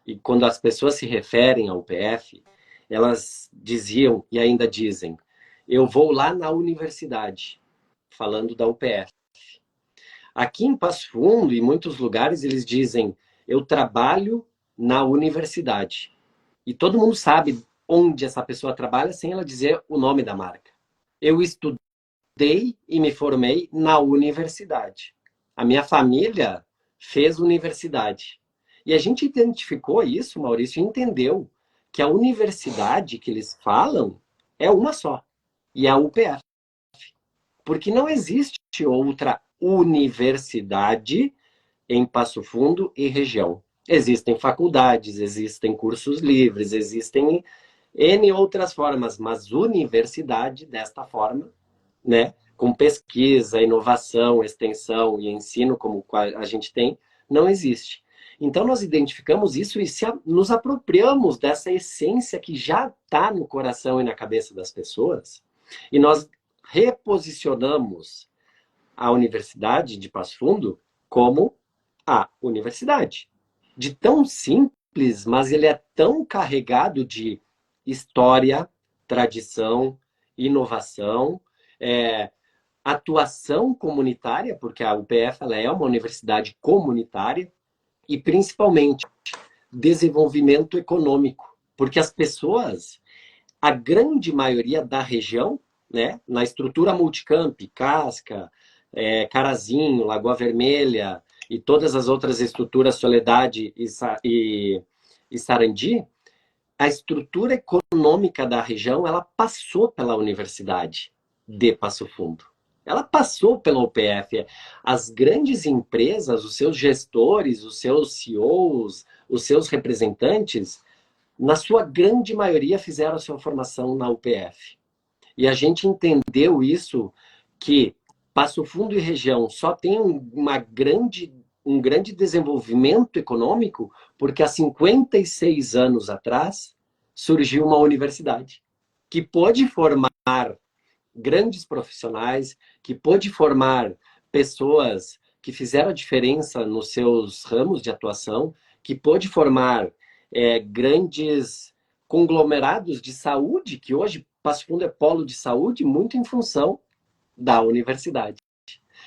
e quando as pessoas se referem ao UPF, elas diziam e ainda dizem: eu vou lá na universidade, falando da UPF. Aqui em Passo Fundo, em muitos lugares, eles dizem, eu trabalho na universidade. E todo mundo sabe onde essa pessoa trabalha sem ela dizer o nome da marca. Eu estudei e me formei na universidade. A minha família fez universidade. E a gente identificou isso, Maurício, e entendeu que a universidade que eles falam é uma só. E é a UPF. Porque não existe outra universidade em Passo Fundo e região. Existem faculdades, existem cursos livres, existem N outras formas, mas universidade desta forma, né, com pesquisa, inovação, extensão e ensino como a gente tem, não existe. Então nós identificamos isso e nos apropriamos dessa essência que já está no coração e na cabeça das pessoas e nós reposicionamos a Universidade de Passo Fundo como a universidade. De tão simples, mas ele é tão carregado de história, tradição, inovação, atuação comunitária, porque a UPF ela é uma universidade comunitária, e principalmente desenvolvimento econômico, porque as pessoas, a grande maioria da região, né, na estrutura multicamp, Casca, Carazinho, Lagoa Vermelha e todas as outras estruturas, Soledade e Sarandi, a estrutura econômica da região ela passou pela Universidade de Passo Fundo. Ela passou pela UPF. As grandes empresas, os seus gestores, os seus CEOs, os seus representantes, na sua grande maioria fizeram a sua formação na UPF. E a gente entendeu isso, que Passo Fundo e região só tem um grande desenvolvimento econômico porque há 56 anos atrás surgiu uma universidade que pôde formar grandes profissionais, que pôde formar pessoas que fizeram a diferença nos seus ramos de atuação, que pôde formar grandes conglomerados de saúde, que hoje Passo Fundo é polo de saúde, muito em função da universidade.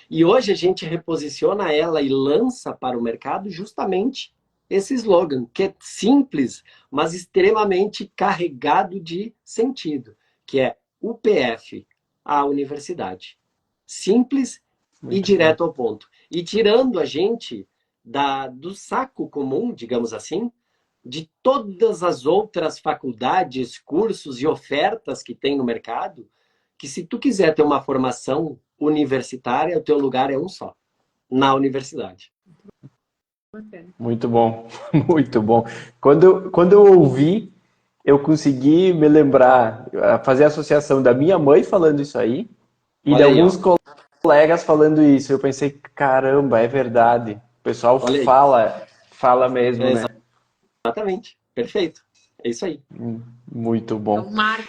E hoje a gente reposiciona ela e lança para o mercado justamente esse slogan, que é simples, mas extremamente carregado de sentido, que é UPF, a universidade. Simples muito e direto bom. Ao ponto. E tirando a gente do saco comum, digamos assim, de todas as outras faculdades, cursos e ofertas que tem no mercado, que se tu quiser ter uma formação universitária, o teu lugar é um só, na universidade. Muito bom, muito bom. Quando eu ouvi, eu consegui me lembrar, fazer a associação da minha mãe falando isso aí e de alguns colegas falando isso. Eu pensei, caramba, é verdade. O pessoal fala mesmo, né? Exatamente, perfeito. É isso aí. Muito bom. É um marco.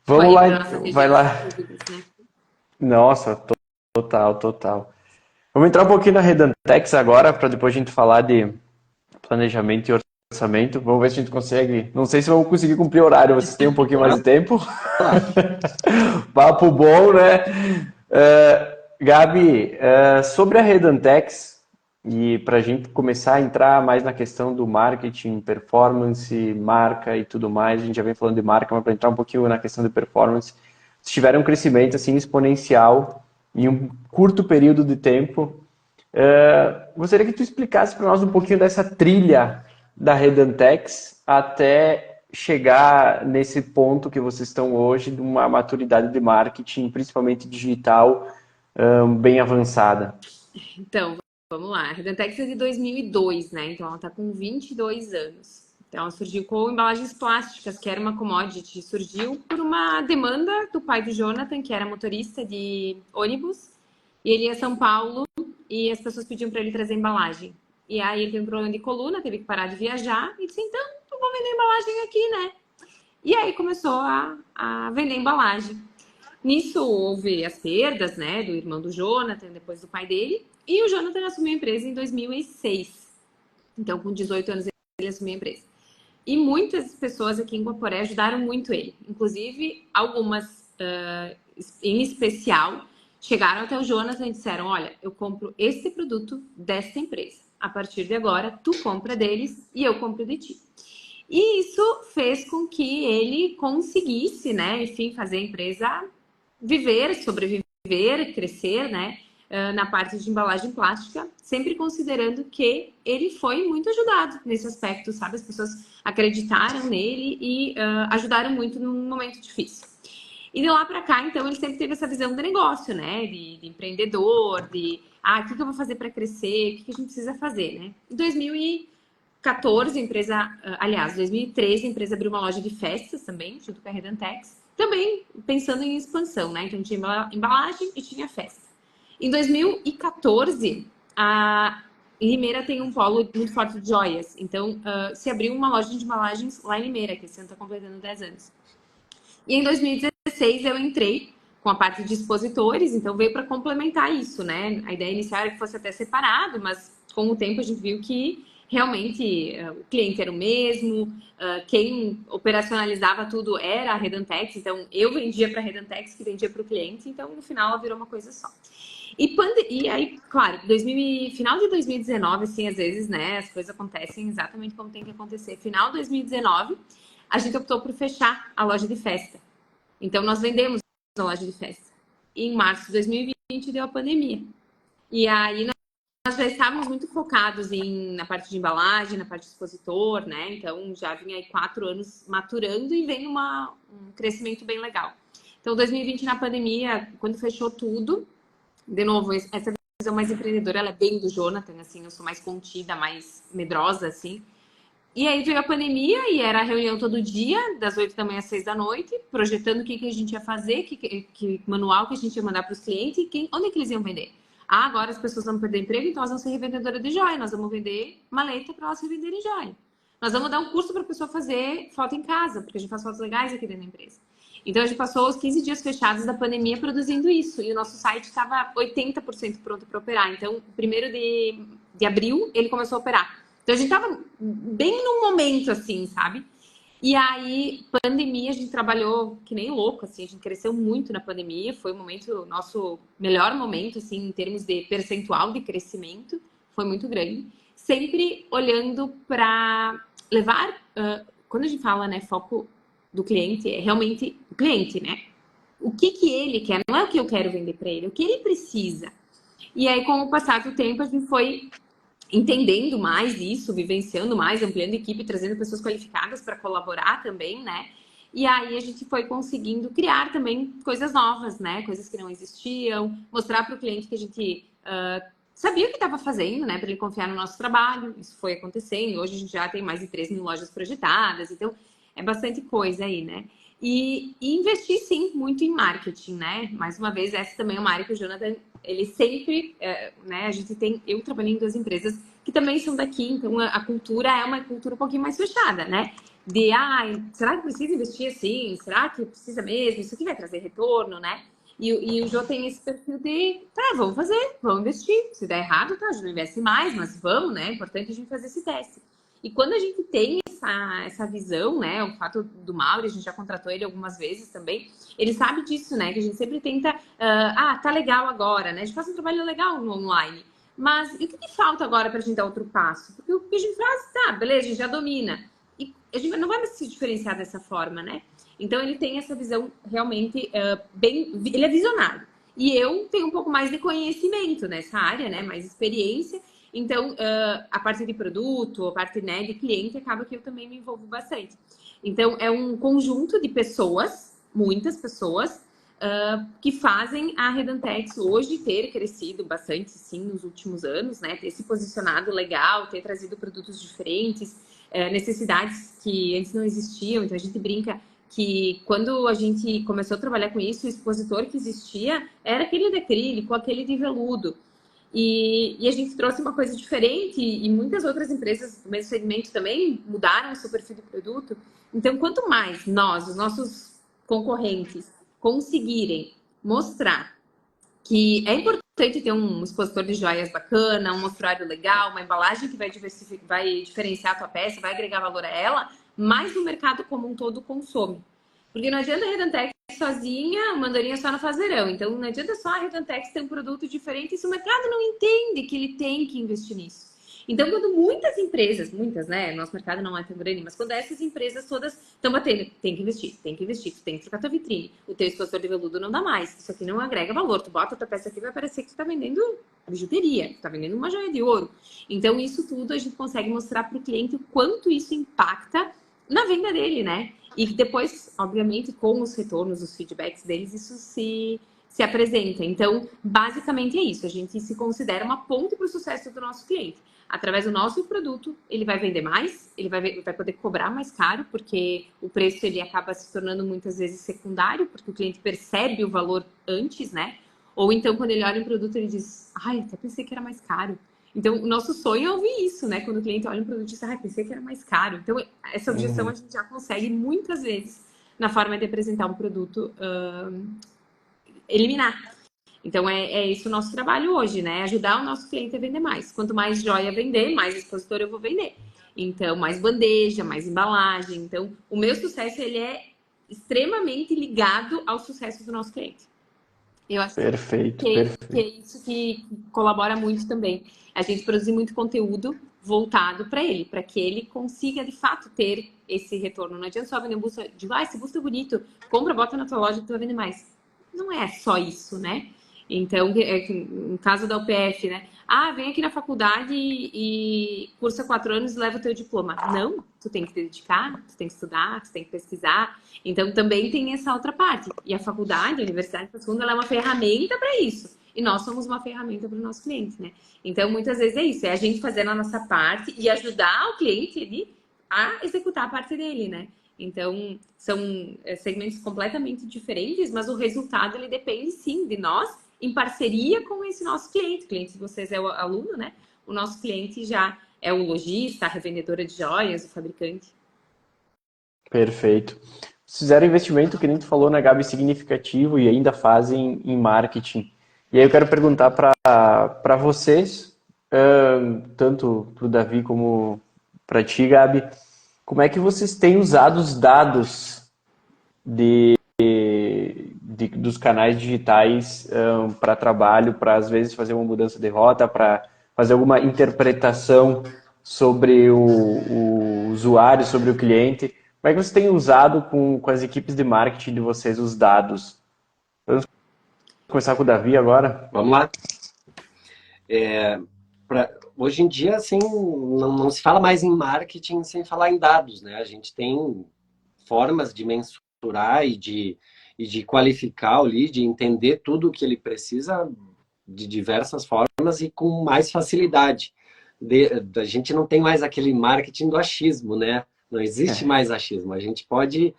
Vamos lá, vai lá. Nossa, total. Vamos entrar um pouquinho na Redantex agora, para depois a gente falar de planejamento e orçamento. Vamos ver se a gente consegue. Não sei se vamos conseguir cumprir o horário, vocês têm um pouquinho mais de tempo. Papo bom, né? Gabi, sobre a Redantex, e para a gente começar a entrar mais na questão do marketing, performance, marca e tudo mais, a gente já vem falando de marca, mas para entrar um pouquinho na questão de performance, vocês tiveram um crescimento assim, exponencial em um curto período de tempo. Gostaria que tu explicasse para nós um pouquinho dessa trilha da Redantex até chegar nesse ponto que vocês estão hoje, de uma maturidade de marketing, principalmente digital, bem avançada. Então, vamos lá. A Redantex é de 2002, né? Então, ela está com 22 anos. Então, ela surgiu com embalagens plásticas, que era uma commodity. Surgiu por uma demanda do pai do Jonathan, que era motorista de ônibus. E ele ia a São Paulo e as pessoas pediam para ele trazer embalagem. E aí ele teve um problema de coluna, teve que parar de viajar. E disse, então, eu vou vender embalagem aqui, né? E aí começou a vender embalagem. Nisso houve as perdas, né? Do irmão do Jonathan, depois do pai dele. E o Jonathan assumiu a empresa em 2006. Então, com 18 anos, ele assumiu a empresa. E muitas pessoas aqui em Guaporé ajudaram muito ele. Inclusive, algumas, em especial, chegaram até o Jonathan e disseram, olha, eu compro esse produto dessa empresa. A partir de agora, tu compra deles e eu compro de ti. E isso fez com que ele conseguisse, né, enfim, fazer a empresa viver, sobreviver, crescer, né, na parte de embalagem plástica, sempre considerando que ele foi muito ajudado nesse aspecto, sabe? As pessoas acreditaram nele e ajudaram muito num momento difícil. E de lá para cá, então, ele sempre teve essa visão de negócio, né? De empreendedor, o que eu vou fazer para crescer, o que a gente precisa fazer, né? Em 2014, a empresa, aliás, 2013, a empresa abriu uma loja de festas também, junto com a Redantex, também pensando em expansão, né? Então tinha embalagem e tinha festa. Em 2014, a Limeira tem um polo muito forte de joias, então se abriu uma loja de embalagens lá em Limeira, que esse ano está completando 10 anos. E em 2016 eu entrei com a parte de expositores, então veio para complementar isso, né? A ideia inicial era que fosse até separado, mas com o tempo a gente viu que realmente o cliente era o mesmo, quem operacionalizava tudo era a Redantex, então eu vendia para a Redantex, que vendia para o cliente, então no final ela virou uma coisa só. E aí, claro, final de 2019, assim, às vezes, né, as coisas acontecem exatamente como tem que acontecer. Final de 2019, a gente optou por fechar a loja de festa. Então, nós vendemos a loja de festa. E em março de 2020 deu a pandemia. E aí, nós já estávamos muito focados na parte de embalagem, na parte de expositor, né? Então, já vinha aí 4 anos maturando e vem um crescimento bem legal. Então, 2020 na pandemia, quando fechou tudo, de novo, essa visão mais empreendedora, ela é bem do Jonathan, assim, eu sou mais contida, mais medrosa, assim. E aí veio a pandemia e era a reunião todo dia, das 8 da manhã às 6 da noite, projetando o que a gente ia fazer, que manual que a gente ia mandar para os clientes e onde é que eles iam vender. Agora as pessoas vão perder emprego, então elas vão ser revendedoras de joia, nós vamos vender maleta para elas revenderem joia. Nós vamos dar um curso para a pessoa fazer foto em casa, porque a gente faz fotos legais aqui dentro da empresa. Então, a gente passou os 15 dias fechados da pandemia produzindo isso. E o nosso site estava 80% pronto para operar. Então, 1º de abril, ele começou a operar. Então, a gente estava bem num momento, assim, sabe? E aí, pandemia, a gente trabalhou que nem louco, assim. A gente cresceu muito na pandemia. Foi o nosso melhor momento, assim, em termos de percentual de crescimento. Foi muito grande. Sempre olhando para levar... quando a gente fala, né, foco do cliente, é realmente o cliente, né? O que ele quer, não é o que eu quero vender para ele, é o que ele precisa. E aí, com o passar do tempo, a gente foi entendendo mais isso, vivenciando mais, ampliando a equipe, trazendo pessoas qualificadas para colaborar também, né? E aí a gente foi conseguindo criar também coisas novas, né? Coisas que não existiam, mostrar para o cliente que a gente sabia o que estava fazendo, né? Para ele confiar no nosso trabalho. Isso foi acontecendo. Hoje a gente já tem mais de 3 mil lojas projetadas, então é bastante coisa aí, né? E investir, sim, muito em marketing, né? Mais uma vez, essa também é uma área que o Jonathan, ele sempre, né? Eu trabalhei em 2 empresas que também são daqui, então a cultura é uma cultura um pouquinho mais fechada, né? Será que precisa investir assim? Será que precisa mesmo? Isso aqui vai trazer retorno, né? E o Jô tem esse perfil de, vamos fazer, vamos investir. Se der errado, a gente não investe mais, mas vamos, né? É importante a gente fazer esse teste. E quando a gente tem essa visão, né? O fato do Mauro, a gente já contratou ele algumas vezes também, ele sabe disso, né? Que a gente sempre tenta, tá legal agora, né? A gente faz um trabalho legal no online. Mas e o que falta agora para a gente dar outro passo? Porque o que a gente faz, beleza, a gente já domina. E a gente não vai mais se diferenciar dessa forma, né? Então ele tem essa visão realmente ele é visionário. E eu tenho um pouco mais de conhecimento nessa área, né? Mais experiência. Então, a parte de produto, a parte, né, de cliente, acaba que eu também me envolvo bastante. Então, é um conjunto de pessoas, muitas pessoas, que fazem a Redantex hoje ter crescido bastante, sim, nos últimos anos, né? Ter se posicionado legal, ter trazido produtos diferentes, necessidades que antes não existiam. Então, a gente brinca que quando a gente começou a trabalhar com isso, o expositor que existia era aquele de acrílico, aquele de veludo. E a gente trouxe uma coisa diferente e muitas outras empresas do mesmo segmento também mudaram o seu perfil de produto. Então, quanto mais nós, os nossos concorrentes, conseguirem mostrar que é importante ter um expositor de joias bacana, um mostruário legal, uma embalagem que vai diferenciar a tua peça, vai agregar valor a ela, mais o mercado como um todo consome. Porque não adianta a Redantex sozinha, a mandarinha só no faz verão. Então não adianta só a Retantex ter um produto diferente se o mercado não entende que ele tem que investir nisso. Então, quando muitas empresas, muitas, né? Nosso mercado não é tão grande, mas quando essas empresas todas estão batendo, tem que investir, tu tem que trocar tua vitrine. O teu expositor de veludo não dá mais. Isso aqui não agrega valor. Tu bota a tua peça aqui, vai parecer que tu tá vendendo bijuteria, tu tá vendendo uma joia de ouro. Então, isso tudo a gente consegue mostrar para o cliente o quanto isso impacta na venda dele, né? E depois, obviamente, com os retornos, os feedbacks deles, isso se apresenta. Então, basicamente é isso. A gente se considera uma ponte para o sucesso do nosso cliente. Através do nosso produto, ele vai vender mais, ele vai poder cobrar mais caro, porque o preço ele acaba se tornando muitas vezes secundário, porque o cliente percebe o valor antes, né? Ou então, quando ele olha um produto, ele diz, ai, até pensei que era mais caro. Então, o nosso sonho é ouvir isso, né? Quando o cliente olha um produto e diz, ai, pensei que era mais caro. Então, essa objeção a gente já consegue muitas vezes na forma de apresentar um produto, eliminar. Então, é isso o nosso trabalho hoje, né? Ajudar o nosso cliente a vender mais. Quanto mais joia vender, mais expositor eu vou vender. Então, mais bandeja, mais embalagem. Então, o meu sucesso, ele é extremamente ligado ao sucesso do nosso cliente. Eu acho Perfeito, que é perfeito. isso que colabora muito também. A gente produzir muito conteúdo voltado para ele, para que ele consiga, de fato, ter esse retorno. Não adianta só vender um busto, digo, esse busto é bonito, compra, bota na tua loja que tu vai vender mais. Não é só isso, né? Então, no caso da UPF, né? Ah, vem aqui na faculdade e cursa 4 anos e leva o teu diploma. Não, tu tem que te dedicar, tu tem que estudar, tu tem que pesquisar. Então, também tem essa outra parte. E a faculdade, a Universidade de Passo Fundo, ela é uma ferramenta para isso. E nós somos uma ferramenta para o nosso cliente, né? Então, muitas vezes é isso, é a gente fazer a nossa parte e ajudar o cliente a executar a parte dele, né? Então, são segmentos completamente diferentes, mas o resultado, ele depende, sim, de nós, em parceria com esse nosso cliente. O cliente de vocês é o aluno, né? O nosso cliente já é o lojista, a revendedora de joias, o fabricante. Perfeito. Vocês fizeram investimento, que nem tu falou, na Gabi, significativo e ainda fazem em marketing. E aí eu quero perguntar para vocês, tanto para o Davi como para ti, Gabi, como é que vocês têm usado os dados dos canais digitais para trabalho, para às vezes fazer uma mudança de rota, para fazer alguma interpretação sobre o usuário, sobre o cliente? Como é que você tem usado com as equipes de marketing de vocês os dados? Vamos começar com o Davi agora? Vamos lá. Hoje em dia, assim, não se fala mais em marketing sem falar em dados, né? A gente tem formas de mensurar e de qualificar o lead, de entender tudo o que ele precisa de diversas formas e com mais facilidade. A gente não tem mais aquele marketing do achismo, né? Não existe mais achismo. A gente pode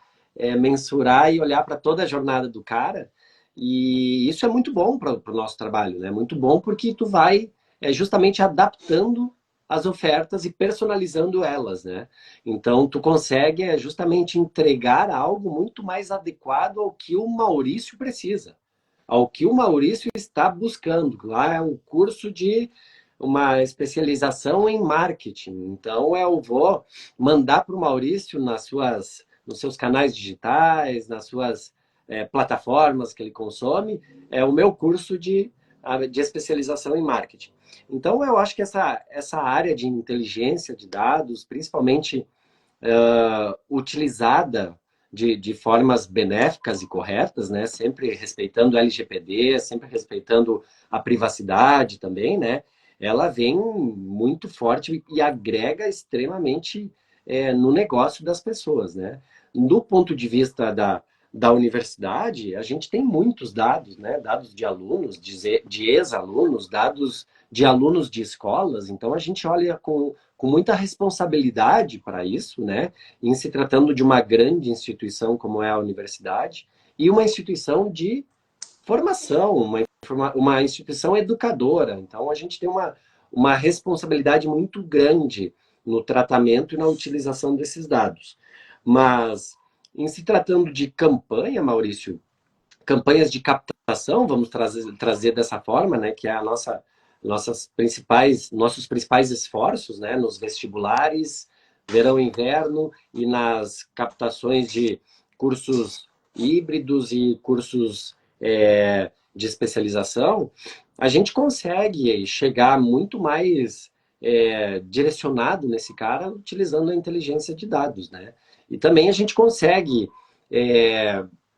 mensurar e olhar para toda a jornada do cara, e isso é muito bom para o nosso trabalho, né? Muito bom porque tu vai justamente adaptando as ofertas e personalizando elas, né? Então, tu consegue justamente entregar algo muito mais adequado ao que o Maurício precisa, ao que o Maurício está buscando. Lá é um curso de uma especialização em marketing. Então, eu vou mandar para o Maurício nos seus canais digitais, nas suas plataformas que ele consome, o meu curso de especialização em marketing. Então, eu acho que essa área de inteligência de dados, principalmente utilizada de formas benéficas e corretas, né? Sempre respeitando o LGPD, sempre respeitando a privacidade também, né? Ela vem muito forte e agrega extremamente no negócio das pessoas, né? Do ponto de vista da universidade, a gente tem muitos dados, né? Dados de alunos, de ex-alunos, dados de alunos de escolas. Então, a gente olha com muita responsabilidade para isso, né? Em se tratando de uma grande instituição como é a universidade e uma instituição de formação, uma instituição educadora. Então, a gente tem uma responsabilidade muito grande no tratamento e na utilização desses dados. Mas, em se tratando de campanha, Maurício, campanhas de captação, vamos trazer dessa forma, né, que é nossos principais esforços, né, nos vestibulares, verão e inverno, e nas captações de cursos híbridos e cursos de especialização, a gente consegue chegar muito mais direcionado nesse cara utilizando a inteligência de dados, né? E também a gente consegue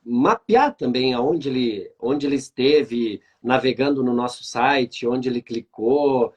mapear também onde ele esteve navegando no nosso site, onde ele clicou,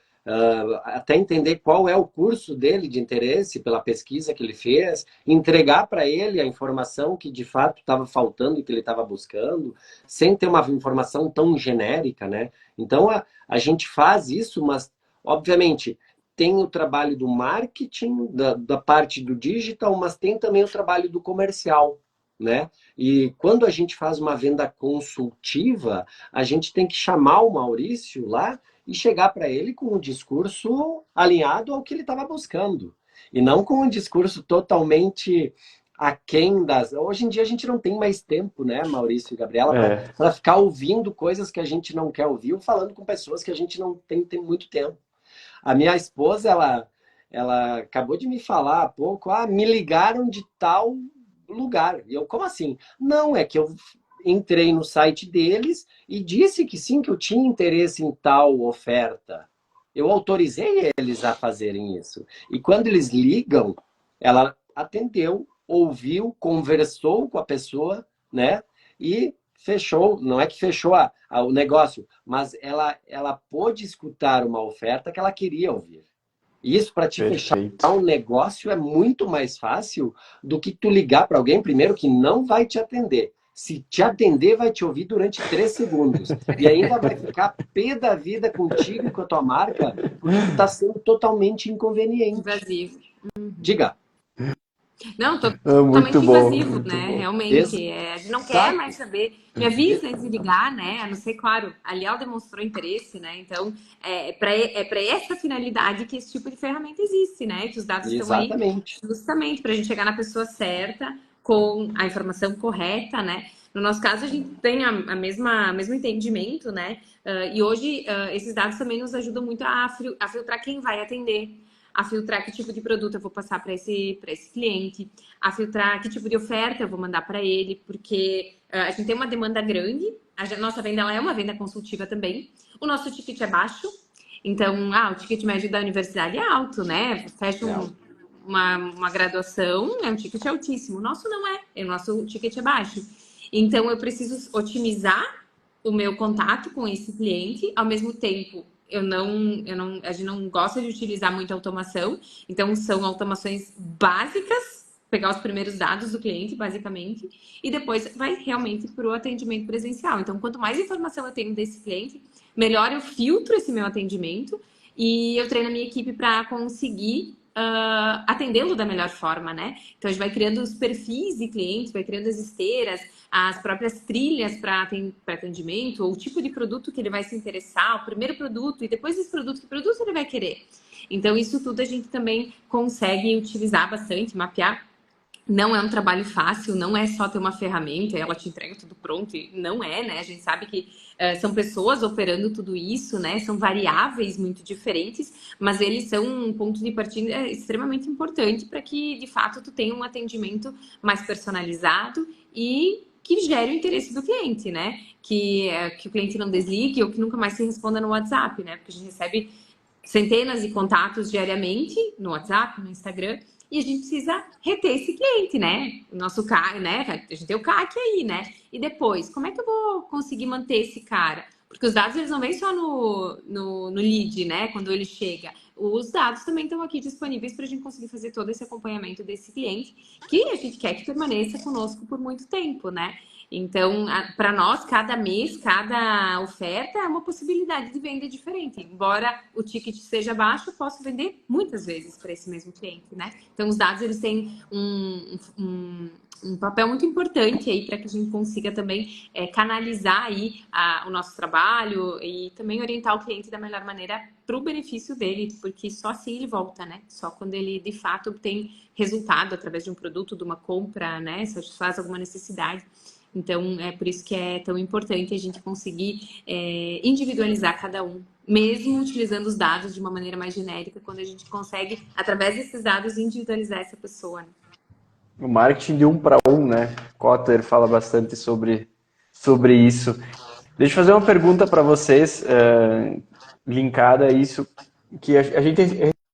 até entender qual é o curso dele de interesse pela pesquisa que ele fez, entregar para ele a informação que de fato estava faltando e que ele estava buscando, sem ter uma informação tão genérica, né? Então a gente faz isso, mas obviamente tem o trabalho do marketing, da parte do digital, mas tem também o trabalho do comercial, né? E quando a gente faz uma venda consultiva, a gente tem que chamar o Maurício lá e chegar para ele com um discurso alinhado ao que ele estava buscando. E não com um discurso totalmente aquém das... Hoje em dia a gente não tem mais tempo, né, Maurício e Gabriela, para ficar ouvindo coisas que a gente não quer ouvir ou falando com pessoas que a gente não tem muito tempo. A minha esposa, ela acabou de me falar há pouco, me ligaram de tal lugar. E eu, como assim? Não, é que eu entrei no site deles e disse que sim, que eu tinha interesse em tal oferta. Eu autorizei eles a fazerem isso. E quando eles ligam, ela atendeu, ouviu, conversou com a pessoa, né? E fechou, não é que fechou o negócio, mas ela pôde escutar uma oferta que ela queria ouvir. Isso para te fechar um negócio é muito mais fácil do que tu ligar para alguém, primeiro, que não vai te atender. Se te atender, vai te ouvir durante 3 segundos. E ainda vai ficar pé da vida contigo e com a tua marca, porque tu está sendo totalmente inconveniente. Invasivo. Diga. Não, Muito totalmente bom, invasivo, muito né? bom. Realmente. A gente não quer mais saber. Me avisa antes de ligar, né? A não ser, claro, a Liel demonstrou interesse, né? Então, é para essa finalidade que esse tipo de ferramenta existe, né? Que os dados estão aí justamente para a gente chegar na pessoa certa, com a informação correta, né? No nosso caso, a gente tem o mesmo entendimento, né? E hoje, esses dados também nos ajudam muito a filtrar quem vai atender, a filtrar que tipo de produto eu vou passar para esse cliente, a filtrar que tipo de oferta eu vou mandar para ele, porque a gente tem uma demanda grande, nossa venda ela é uma venda consultiva também, o nosso ticket é baixo, então o ticket médio da universidade é alto, né? Fecha uma graduação, é um ticket altíssimo, o nosso não é, o nosso ticket é baixo. Então eu preciso otimizar o meu contato com esse cliente, ao mesmo tempo a gente não gosta de utilizar muita automação, então são automações básicas, pegar os primeiros dados do cliente, basicamente, e depois vai realmente para o atendimento presencial. Então, quanto mais informação eu tenho desse cliente, melhor eu filtro esse meu atendimento e eu treino a minha equipe para conseguir atendê-lo da melhor forma, né? Então, a gente vai criando os perfis de clientes, vai criando as esteiras, as próprias trilhas para atendimento, ou o tipo de produto que ele vai se interessar, o primeiro produto, e depois desse produto, que produto ele vai querer. Então, isso tudo a gente também consegue utilizar bastante, mapear. Não é um trabalho fácil, não é só ter uma ferramenta e ela te entrega tudo pronto, não é, né? A gente sabe que são pessoas operando tudo isso, né? São variáveis muito diferentes, mas eles são um ponto de partida extremamente importante para que, de fato, tu tenha um atendimento mais personalizado e que gere o interesse do cliente, né? Que o cliente não desligue ou que nunca mais se responda no WhatsApp, né? Porque a gente recebe centenas de contatos diariamente no WhatsApp, no Instagram, e a gente precisa reter esse cliente, né? O nosso CAC, né? A gente tem o CAC aí, né? E depois, como é que eu vou conseguir manter esse cara? Porque os dados, eles não vêm só no lead, né? Quando ele chega. Os dados também estão aqui disponíveis para a gente conseguir fazer todo esse acompanhamento desse cliente, que a gente quer que permaneça conosco por muito tempo, né? Então, para nós, cada mês, cada oferta é uma possibilidade de venda diferente. Embora o ticket seja baixo, eu posso vender muitas vezes para esse mesmo cliente, né? Então, os dados, eles têm um papel muito importante aí para que a gente consiga também canalizar aí o nosso trabalho e também orientar o cliente da melhor maneira para o benefício dele, porque só assim ele volta, né? Só quando ele, de fato, obtém resultado através de um produto, de uma compra, né? Satisfaz alguma necessidade. Então, é por isso que é tão importante a gente conseguir individualizar cada um, mesmo utilizando os dados de uma maneira mais genérica, quando a gente consegue, através desses dados, individualizar essa pessoa. Né? O marketing de um para um, né? Kotler fala bastante sobre isso. Deixa eu fazer uma pergunta para vocês, linkada a isso, que a gente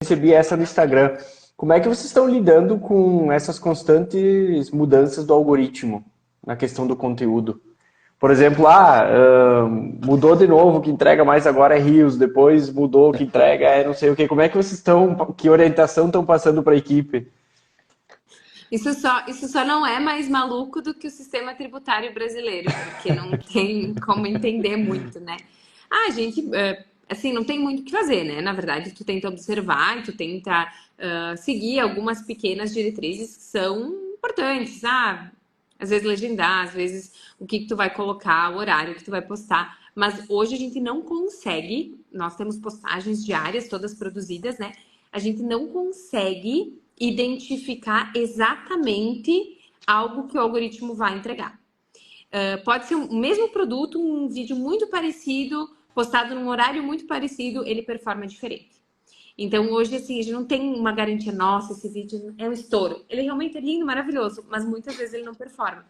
recebia essa no Instagram. Como é que vocês estão lidando com essas constantes mudanças do algoritmo na questão do conteúdo? Por exemplo, mudou de novo, o que entrega mais agora é Reels, depois mudou, o que entrega é não sei o quê. Como é que vocês estão, que orientação estão passando para a equipe? Isso só não é mais maluco do que o sistema tributário brasileiro, porque não tem como entender muito, né? A gente, assim, não tem muito o que fazer, né? Na verdade, tu tenta observar e tu tenta seguir algumas pequenas diretrizes que são importantes. Às vezes legendar, às vezes o que tu vai colocar, o horário que tu vai postar. Mas hoje a gente não consegue, nós temos postagens diárias, todas produzidas, né? A gente não consegue identificar exatamente algo que o algoritmo vai entregar. Pode ser o mesmo produto, um vídeo muito parecido, postado num horário muito parecido, ele performa diferente. Então, hoje, assim, a gente não tem uma garantia, nossa, esse vídeo é um estouro. Ele realmente é lindo, maravilhoso, mas muitas vezes ele não performa.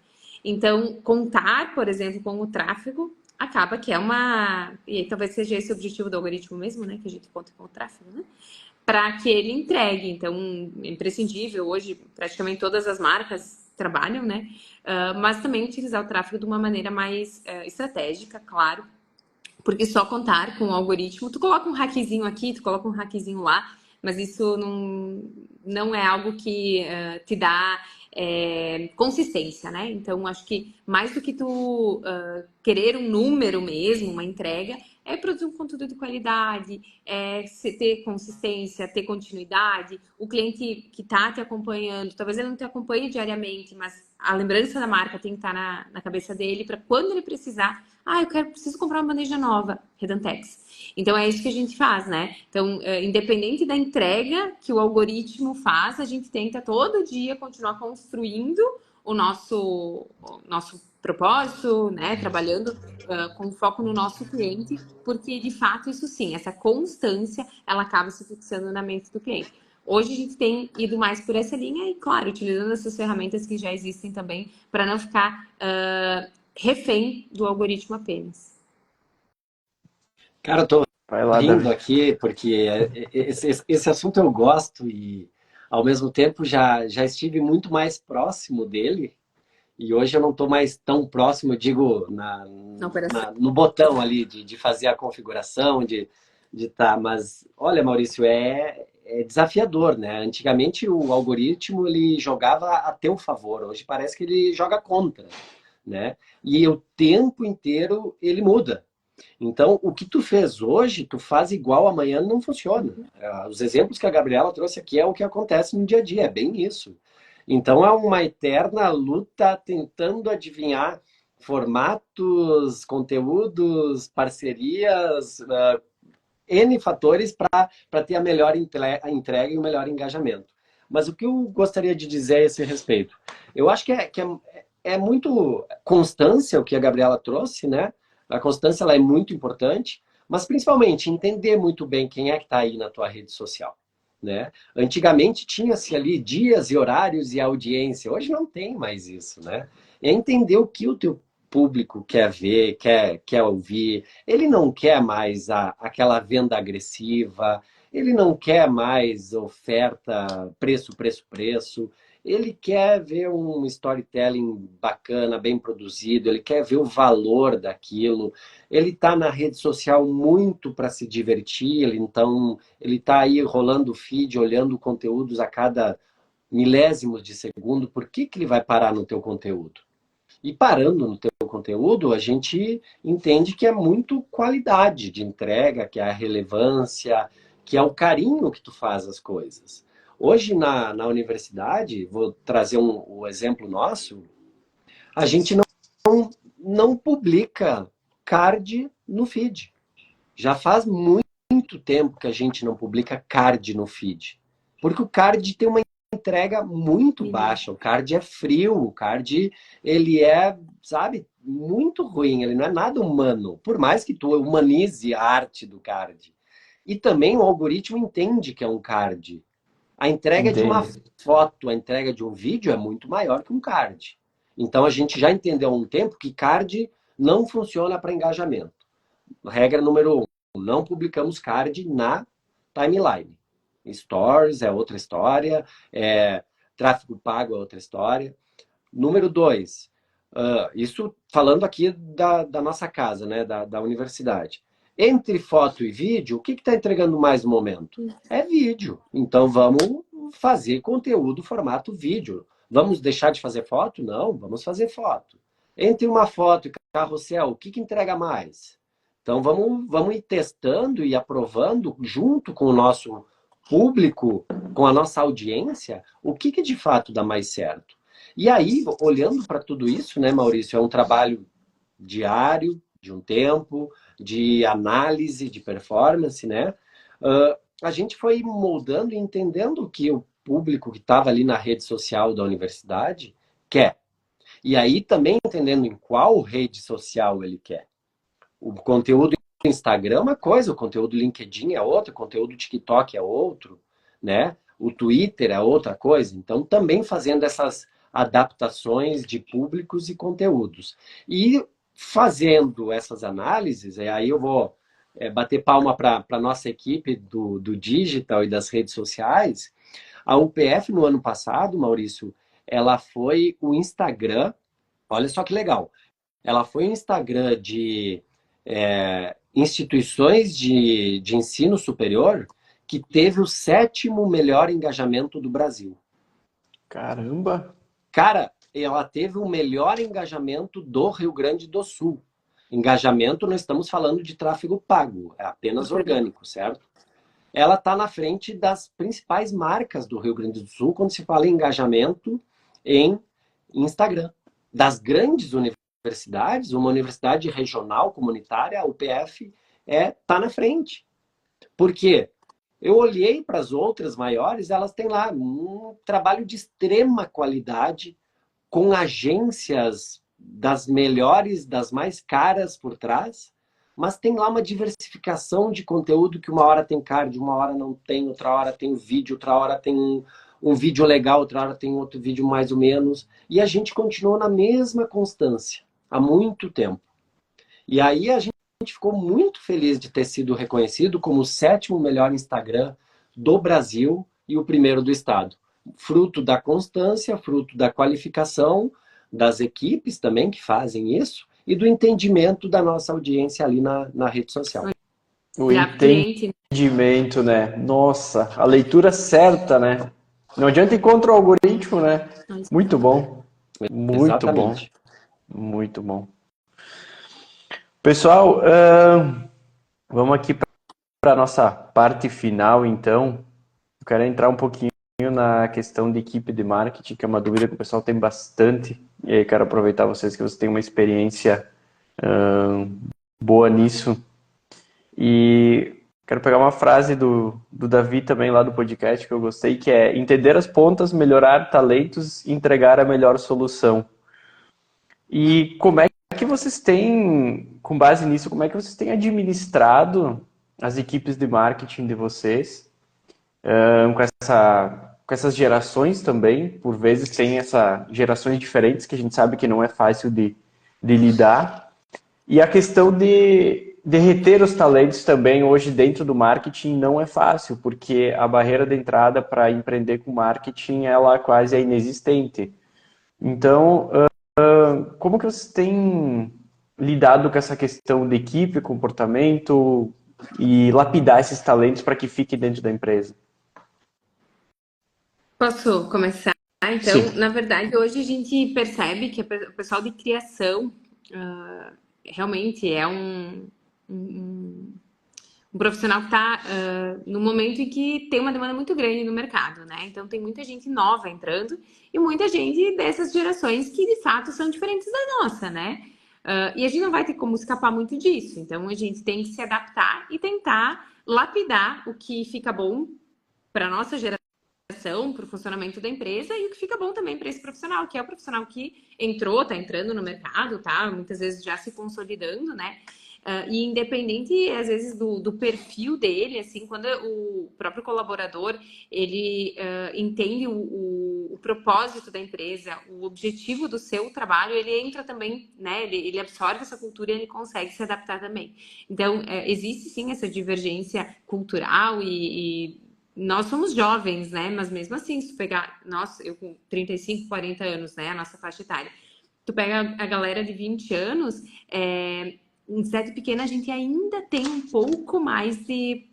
Então, contar, por exemplo, com o tráfego, acaba que é uma... E talvez seja esse o objetivo do algoritmo mesmo, né? Que a gente conta com o tráfego, né? Para que ele entregue. Então, é imprescindível. Hoje, praticamente todas as marcas trabalham, né? Mas também utilizar o tráfego de uma maneira mais estratégica, claro. Porque só contar com o algoritmo, tu coloca um hackzinho aqui, tu coloca um hackzinho lá, mas isso não é algo que te dá consistência, né? Então, acho que mais do que tu querer um número mesmo, uma entrega, é produzir um conteúdo de qualidade, ter consistência, ter continuidade. O cliente que está te acompanhando, talvez ele não te acompanhe diariamente, mas a lembrança da marca tem que estar na cabeça dele para quando ele precisar. Preciso comprar uma bandeja nova, Redantex. Então é isso que a gente faz, né? Então, independente da entrega que o algoritmo faz, a gente tenta todo dia continuar construindo o nosso propósito, né? Trabalhando com foco no nosso cliente, porque de fato isso sim, essa constância, ela acaba se fixando na mente do cliente. Hoje a gente tem ido mais por essa linha e, claro, utilizando essas ferramentas que já existem também para não ficar refém do algoritmo apenas. Cara, eu tô Vai lá, rindo Davi. aqui porque esse assunto eu gosto e, ao mesmo tempo, já estive muito mais próximo dele. E hoje eu não estou mais tão próximo, eu digo, Na operação. no botão ali de fazer a configuração, de tá. Mas, olha, Maurício, é desafiador, né? Antigamente o algoritmo ele jogava a teu favor, hoje parece que ele joga contra, né? E o tempo inteiro ele muda. Então, o que tu fez hoje, tu faz igual amanhã, não funciona. Os exemplos que a Gabriela trouxe aqui é o que acontece no dia a dia, é bem isso. Então, é uma eterna luta tentando adivinhar formatos, conteúdos, parcerias, N fatores para ter a melhor entrega e o melhor engajamento. Mas o que eu gostaria de dizer a esse respeito? Eu acho que é muito constância o que a Gabriela trouxe, né? A constância ela é muito importante, mas principalmente entender muito bem quem é que está aí na tua rede social. Né? Antigamente tinha-se ali dias e horários e audiência, hoje não tem mais isso, né? É entender o que o teu público quer ver, quer ouvir. Ele não quer mais aquela venda agressiva, ele não quer mais oferta, preço, preço, preço. Ele quer ver um storytelling bacana, bem produzido, ele quer ver o valor daquilo. Ele está na rede social muito para se divertir, então ele está aí rolando o feed, olhando conteúdos a cada milésimos de segundo. Por que ele vai parar no teu conteúdo? E parando no teu conteúdo, a gente entende que é muito qualidade de entrega, que é a relevância, que é o carinho que tu faz as coisas. Hoje na universidade, vou trazer um exemplo nosso, a gente não publica card no feed. Já faz muito tempo que a gente não publica card no feed. Porque o card tem uma entrega muito baixa. O card é frio, o card ele é, sabe, muito ruim. Ele não é nada humano. Por mais que tu humanize a arte do card. E também o algoritmo entende que é um card. A entrega de uma Entende? foto, a entrega de um vídeo é muito maior que um card. Então a gente já entendeu há um tempo que card não funciona para engajamento. Regra número 1, não publicamos card na timeline. Stories é outra história, tráfego pago é outra história. Número 2, isso falando aqui da nossa casa, né, da universidade. Entre foto e vídeo, o que está entregando mais no momento? É vídeo. Então vamos fazer conteúdo formato vídeo. Vamos deixar de fazer foto? Não, vamos fazer foto. Entre uma foto e carrossel, o que entrega mais? Então vamos ir testando e aprovando junto com o nosso público, com a nossa audiência, o que de fato dá mais certo. E aí, olhando para tudo isso, né, Maurício, é um trabalho diário, de um tempo, de análise, de performance, né? A gente foi moldando e entendendo o que o público que estava ali na rede social da universidade quer. E aí também entendendo em qual rede social ele quer. O conteúdo do Instagram é uma coisa, o conteúdo do LinkedIn é outra, o conteúdo do TikTok é outro, né? O Twitter é outra coisa. Então, também fazendo essas adaptações de públicos e conteúdos. E fazendo essas análises, aí eu vou bater palma para a nossa equipe do digital e das redes sociais. A UPF, no ano passado, Maurício, ela foi o Instagram, olha só que legal, ela foi o Instagram de instituições de ensino superior que teve o 7º melhor engajamento do Brasil. Caramba! Cara, ela teve o melhor engajamento do Rio Grande do Sul. Engajamento, não estamos falando de tráfego pago, é apenas orgânico, certo? Ela está na frente das principais marcas do Rio Grande do Sul quando se fala em engajamento em Instagram. Das grandes universidades, uma universidade regional, comunitária, a UPF, está na frente. Por quê? Eu olhei para as outras maiores, elas têm lá um trabalho de extrema qualidade, com agências das melhores, das mais caras por trás, mas tem lá uma diversificação de conteúdo que uma hora tem card, uma hora não tem, outra hora tem vídeo, outra hora tem um vídeo legal, outra hora tem outro vídeo mais ou menos. E a gente continuou na mesma constância, há muito tempo. E aí a gente ficou muito feliz de ter sido reconhecido como o 7º melhor Instagram do Brasil e o primeiro do estado. Fruto da constância, fruto da qualificação das equipes também que fazem isso e do entendimento da nossa audiência ali na rede social. O Já cliente, entendimento, né? Nossa, a leitura certa, né? Não adianta ir contra o algoritmo, né? Muito bom. Muito bom. Exatamente. Muito bom. Pessoal, vamos aqui para a nossa parte final, então. Eu quero entrar um pouquinho na questão de equipe de marketing, que é uma dúvida que o pessoal tem bastante. E aí quero aproveitar vocês que vocês têm uma experiência boa nisso. E quero pegar uma frase do Davi também lá do podcast que eu gostei, que é entender as pontas, melhorar talentos e entregar a melhor solução. E como é que vocês têm, com base nisso, como é que vocês têm administrado as equipes de marketing de vocês, com essas gerações também? Por vezes tem essas gerações diferentes que a gente sabe que não é fácil de lidar. E a questão de reter os talentos também hoje dentro do marketing não é fácil, porque a barreira de entrada para empreender com marketing ela quase é inexistente. Então, como que vocês têm lidado com essa questão de equipe, comportamento e lapidar esses talentos para que fiquem dentro da empresa? posso começar? Então, Sim. na verdade, hoje a gente percebe que o pessoal de criação realmente é um profissional que está no momento em que tem uma demanda muito grande no mercado, né? Então tem muita gente nova entrando e muita gente dessas gerações que de fato são diferentes da nossa, né? E a gente não vai ter como escapar muito disso. Então a gente tem que se adaptar e tentar lapidar o que fica bom para nossa geração, para o funcionamento da empresa e o que fica bom também para esse profissional, que é o profissional que entrou, está entrando no mercado, tá? Muitas vezes já se consolidando, né? E independente, às vezes, do perfil dele, assim, quando o próprio colaborador, ele entende o propósito da empresa, o objetivo do seu trabalho, ele entra também, né? Ele absorve essa cultura e ele consegue se adaptar também. Então, existe sim essa divergência cultural e nós somos jovens, né? Mas mesmo assim, se tu pegar, nossa, eu com 35, 40 anos, né? A nossa faixa etária. Tu pega a galera de 20 anos, em cidade pequena a gente ainda tem um pouco mais de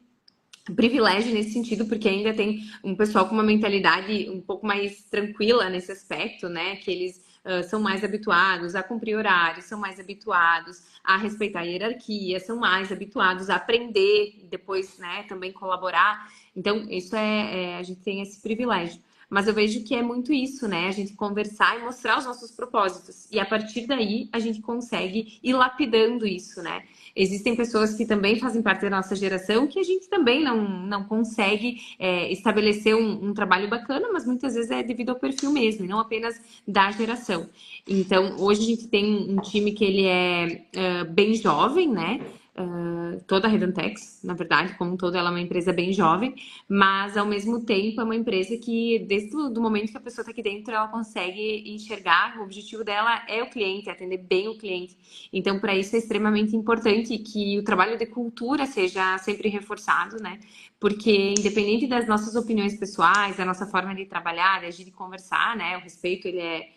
privilégio nesse sentido, porque ainda tem um pessoal com uma mentalidade um pouco mais tranquila nesse aspecto, né? Que eles são mais habituados a cumprir horários, são mais habituados a respeitar a hierarquia, são mais habituados a aprender, depois, né, também colaborar. Então, isso a gente tem esse privilégio. Mas eu vejo que é muito isso, né? A gente conversar e mostrar os nossos propósitos. E a partir daí, a gente consegue ir lapidando isso, né? Existem pessoas que também fazem parte da nossa geração que a gente também não consegue estabelecer um trabalho bacana, mas muitas vezes é devido ao perfil mesmo, e não apenas da geração. Então, hoje a gente tem um time que ele é bem jovem, né? Toda a Redantex, na verdade, como um todo, ela é uma empresa bem jovem, mas ao mesmo tempo é uma empresa que, desde o momento que a pessoa está aqui dentro, ela consegue enxergar, o objetivo dela é o cliente, atender bem o cliente. Então, para isso é extremamente importante que o trabalho de cultura seja sempre reforçado, né? Porque, independente das nossas opiniões pessoais, da nossa forma de trabalhar, de agir e conversar, né? O respeito, ele é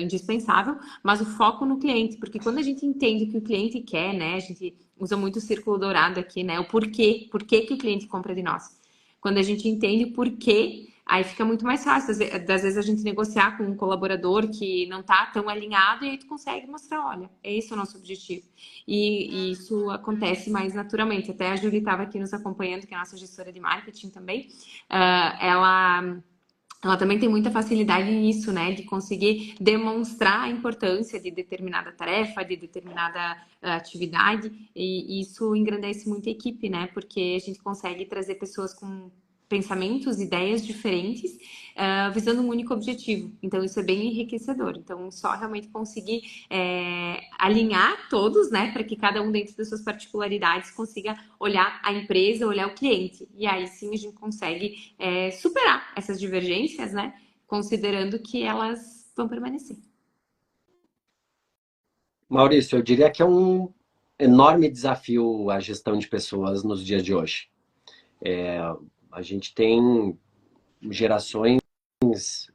indispensável, mas o foco no cliente, porque quando a gente entende o que o cliente quer, né? A gente usa muito o círculo dourado aqui, né? O porquê que o cliente compra de nós. Quando a gente entende o porquê, aí fica muito mais fácil. Às vezes a gente negociar com um colaborador que não está tão alinhado e aí tu consegue mostrar, olha, esse é o nosso objetivo. E isso acontece mais naturalmente. Até a Júlia estava aqui nos acompanhando, que é a nossa gestora de marketing também. Ela também tem muita facilidade nisso, né? De conseguir demonstrar a importância de determinada tarefa, de determinada atividade, e isso engrandece muito a equipe, né? Porque a gente consegue trazer pessoas com pensamentos, ideias diferentes, visando um único objetivo. Então, isso é bem enriquecedor. Então, só realmente conseguir alinhar todos, né? Para que cada um, dentro das suas particularidades, consiga olhar a empresa, olhar o cliente. E aí sim a gente consegue superar essas divergências, né? Considerando que elas vão permanecer. Maurício, eu diria que é um enorme desafio a gestão de pessoas nos dias de hoje. A gente tem gerações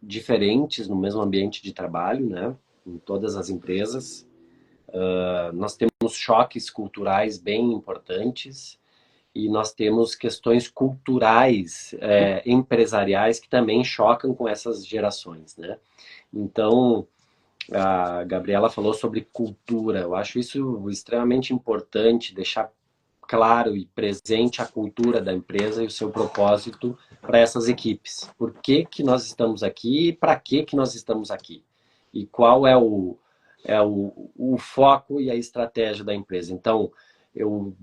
diferentes no mesmo ambiente de trabalho, né? Em todas as empresas. Nós temos choques culturais bem importantes e nós temos questões culturais, empresariais, que também chocam com essas gerações, né? Então, a Gabriela falou sobre cultura. Eu acho isso extremamente importante, deixar claro e presente a cultura da empresa e o seu propósito para essas equipes. Por que que nós estamos aqui e para que nós estamos aqui? E qual é o foco e a estratégia da empresa. Então, eu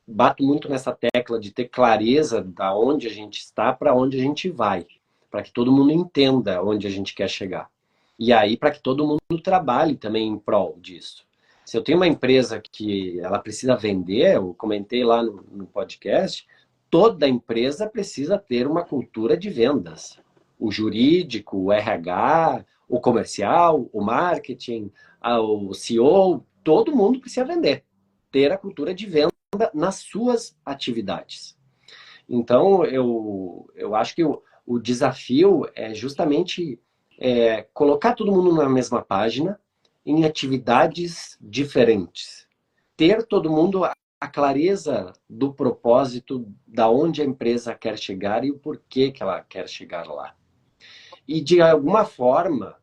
bato muito nessa tecla de ter clareza da onde a gente está para onde a gente vai, para que todo mundo entenda onde a gente quer chegar. E aí, para que todo mundo trabalhe também em prol disso. Se eu tenho uma empresa que ela precisa vender, eu comentei lá no podcast, toda empresa precisa ter uma cultura de vendas. O jurídico, o RH, o comercial, o marketing, o CEO, todo mundo precisa vender. Ter a cultura de venda nas suas atividades. Então, eu acho que o desafio é justamente colocar todo mundo na mesma página, em atividades diferentes. Ter todo mundo a clareza do propósito, da onde a empresa quer chegar e o porquê que ela quer chegar lá. E, de alguma forma,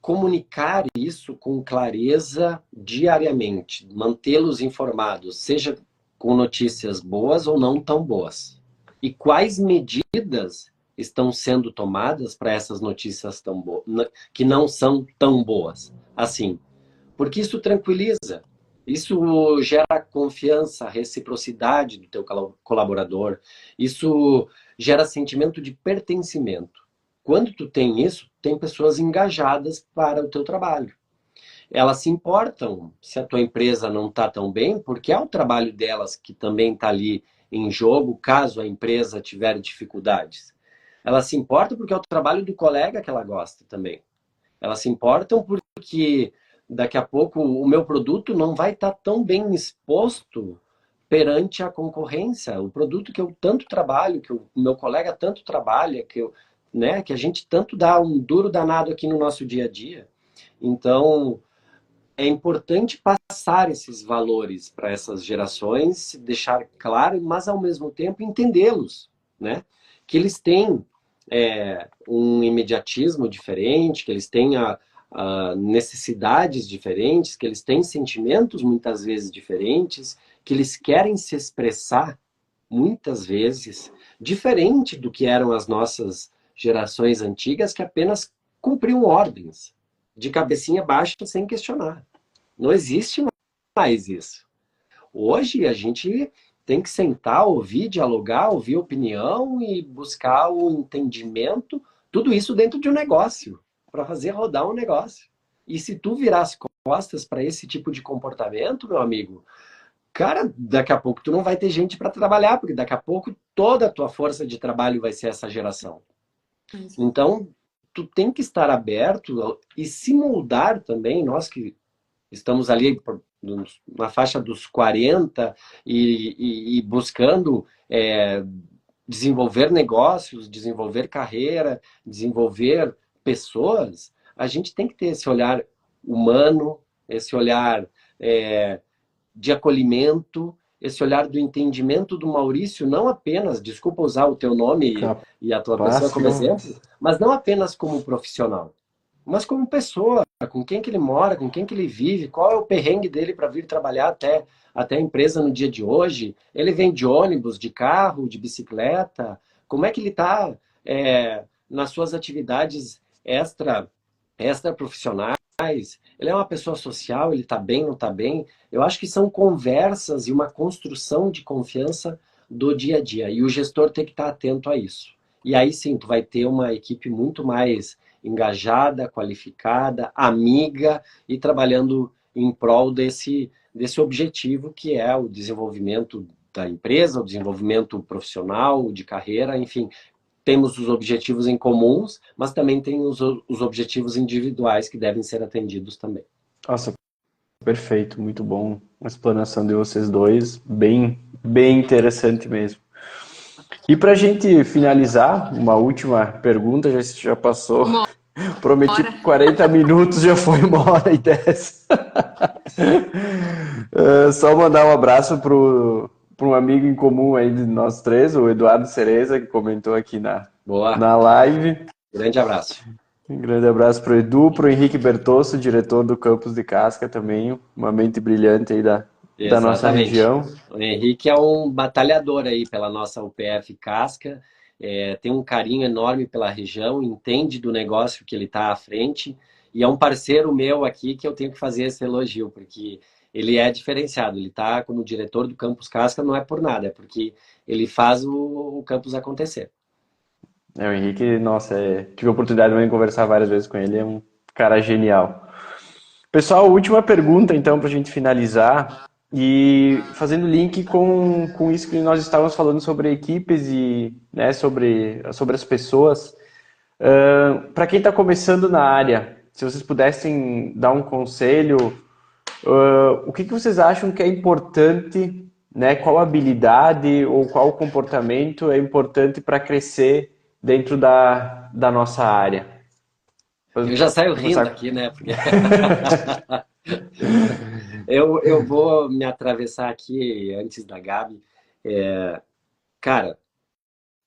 comunicar isso com clareza diariamente, mantê-los informados, seja com notícias boas ou não tão boas. E quais medidas estão sendo tomadas para essas notícias que não são tão boas assim. Porque isso tranquiliza, isso gera confiança, reciprocidade do teu colaborador, isso gera sentimento de pertencimento. Quando tu tem isso, tem pessoas engajadas para o teu trabalho. elas se importam se a tua empresa não está tão bem, porque é o trabalho delas que também está ali em jogo, caso a empresa tiver dificuldades. Elas se importam porque é o trabalho do colega que ela gosta também. Elas se importam porque daqui a pouco o meu produto não vai estar tão bem exposto perante a concorrência. O produto que eu tanto trabalho, que o meu colega tanto trabalha, que a gente tanto dá um duro danado aqui no nosso dia a dia. Então, é importante passar esses valores para essas gerações, deixar claro, mas ao mesmo tempo entendê-los, né? Que eles têm um imediatismo diferente, que eles têm necessidades diferentes, que eles têm sentimentos muitas vezes diferentes, que eles querem se expressar muitas vezes diferente do que eram as nossas gerações antigas, que apenas cumpriam ordens de cabecinha baixa sem questionar. Não existe mais isso. Hoje a gente tem que sentar, ouvir, dialogar, ouvir opinião e buscar o entendimento, tudo isso dentro de um negócio, para fazer rodar um negócio. E se tu virar as costas para esse tipo de comportamento, meu amigo, cara, daqui a pouco tu não vai ter gente para trabalhar, porque daqui a pouco toda a tua força de trabalho vai ser essa geração. Então, tu tem que estar aberto e se moldar também, nós que estamos ali na faixa dos 40 e buscando desenvolver negócios, desenvolver carreira, desenvolver pessoas, a gente tem que ter esse olhar humano, esse olhar de acolhimento, esse olhar do entendimento do Maurício, não apenas, desculpa usar o teu nome e a tua pessoa como exemplo, mas não apenas como profissional, mas como pessoa, com quem que ele mora, com quem que ele vive, qual é o perrengue dele para vir trabalhar até a empresa no dia de hoje. Ele vem de ônibus, de carro, de bicicleta, como é que ele está nas suas atividades extra profissionais, ele é uma pessoa social, ele está bem, não está bem. Eu acho que são conversas e uma construção de confiança do dia a dia, e o gestor tem que estar atento a isso. E aí sim, tu vai ter uma equipe muito mais engajada, qualificada, amiga e trabalhando em prol desse objetivo que é o desenvolvimento da empresa, o desenvolvimento profissional, de carreira, enfim. Temos os objetivos em comuns, mas também tem os objetivos individuais que devem ser atendidos também. Nossa, perfeito, muito bom. Uma explanação de vocês dois, bem interessante mesmo. E para a gente finalizar, uma última pergunta, já passou. Prometi 40 minutos, já foi 1h10. Só mandar um abraço para um amigo em comum aí de nós três, o Eduardo Cereza, que comentou aqui na live. Grande abraço. Um grande abraço para o Edu, para o Henrique Bertosso, diretor do Campus de Casca também, uma mente brilhante aí da nossa região. O Henrique é um batalhador aí pela nossa UPF Casca, tem um carinho enorme pela região, entende do negócio que ele está à frente, e é um parceiro meu aqui que eu tenho que fazer esse elogio, porque ele é diferenciado, ele está como diretor do Campus Casca, não é por nada, é porque ele faz o campus acontecer. O Henrique, nossa, tive a oportunidade de conversar várias vezes com ele, é um cara genial. Pessoal, última pergunta então para a gente finalizar, e fazendo link com isso que nós estávamos falando sobre equipes e sobre as pessoas. Para quem está começando na área, se vocês pudessem dar um conselho, o que vocês acham que é importante, qual habilidade ou qual comportamento é importante para crescer dentro da nossa área? Eu já saio rindo aqui, né? Porque eu vou me atravessar aqui antes da Gabi. Cara,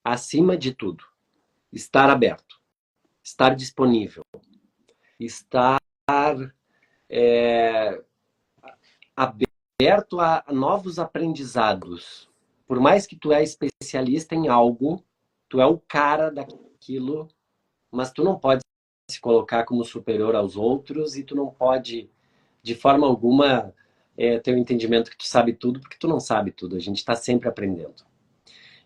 acima de tudo, estar aberto, estar disponível, estar aberto a novos aprendizados. Por mais que tu é especialista em algo, tu é o cara daquilo, mas tu não pode se colocar como superior aos outros e tu não pode, de forma alguma, ter o entendimento que tu sabe tudo, porque tu não sabe tudo. A gente está sempre aprendendo.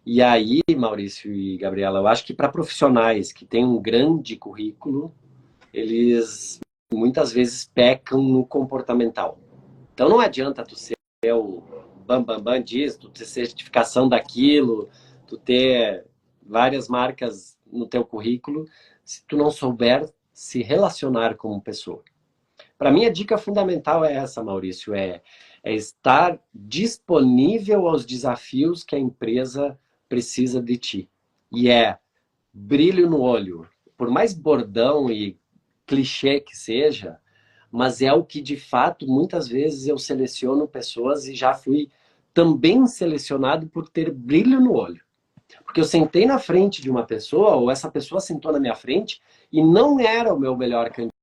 E aí, Maurício e Gabriela, eu acho que para profissionais que têm um grande currículo, eles muitas vezes pecam no comportamental. Então não adianta tu ser o bam disso, tu ter certificação daquilo, tu ter várias marcas no teu currículo, se tu não souber se relacionar como pessoa. Para mim, a dica fundamental é essa, Maurício, é estar disponível aos desafios que a empresa precisa de ti. E é brilho no olho. Por mais bordão e clichê que seja, mas é o que, de fato, muitas vezes eu seleciono pessoas e já fui também selecionado por ter brilho no olho. Porque eu sentei na frente de uma pessoa, ou essa pessoa sentou na minha frente, e não era o meu melhor candidato.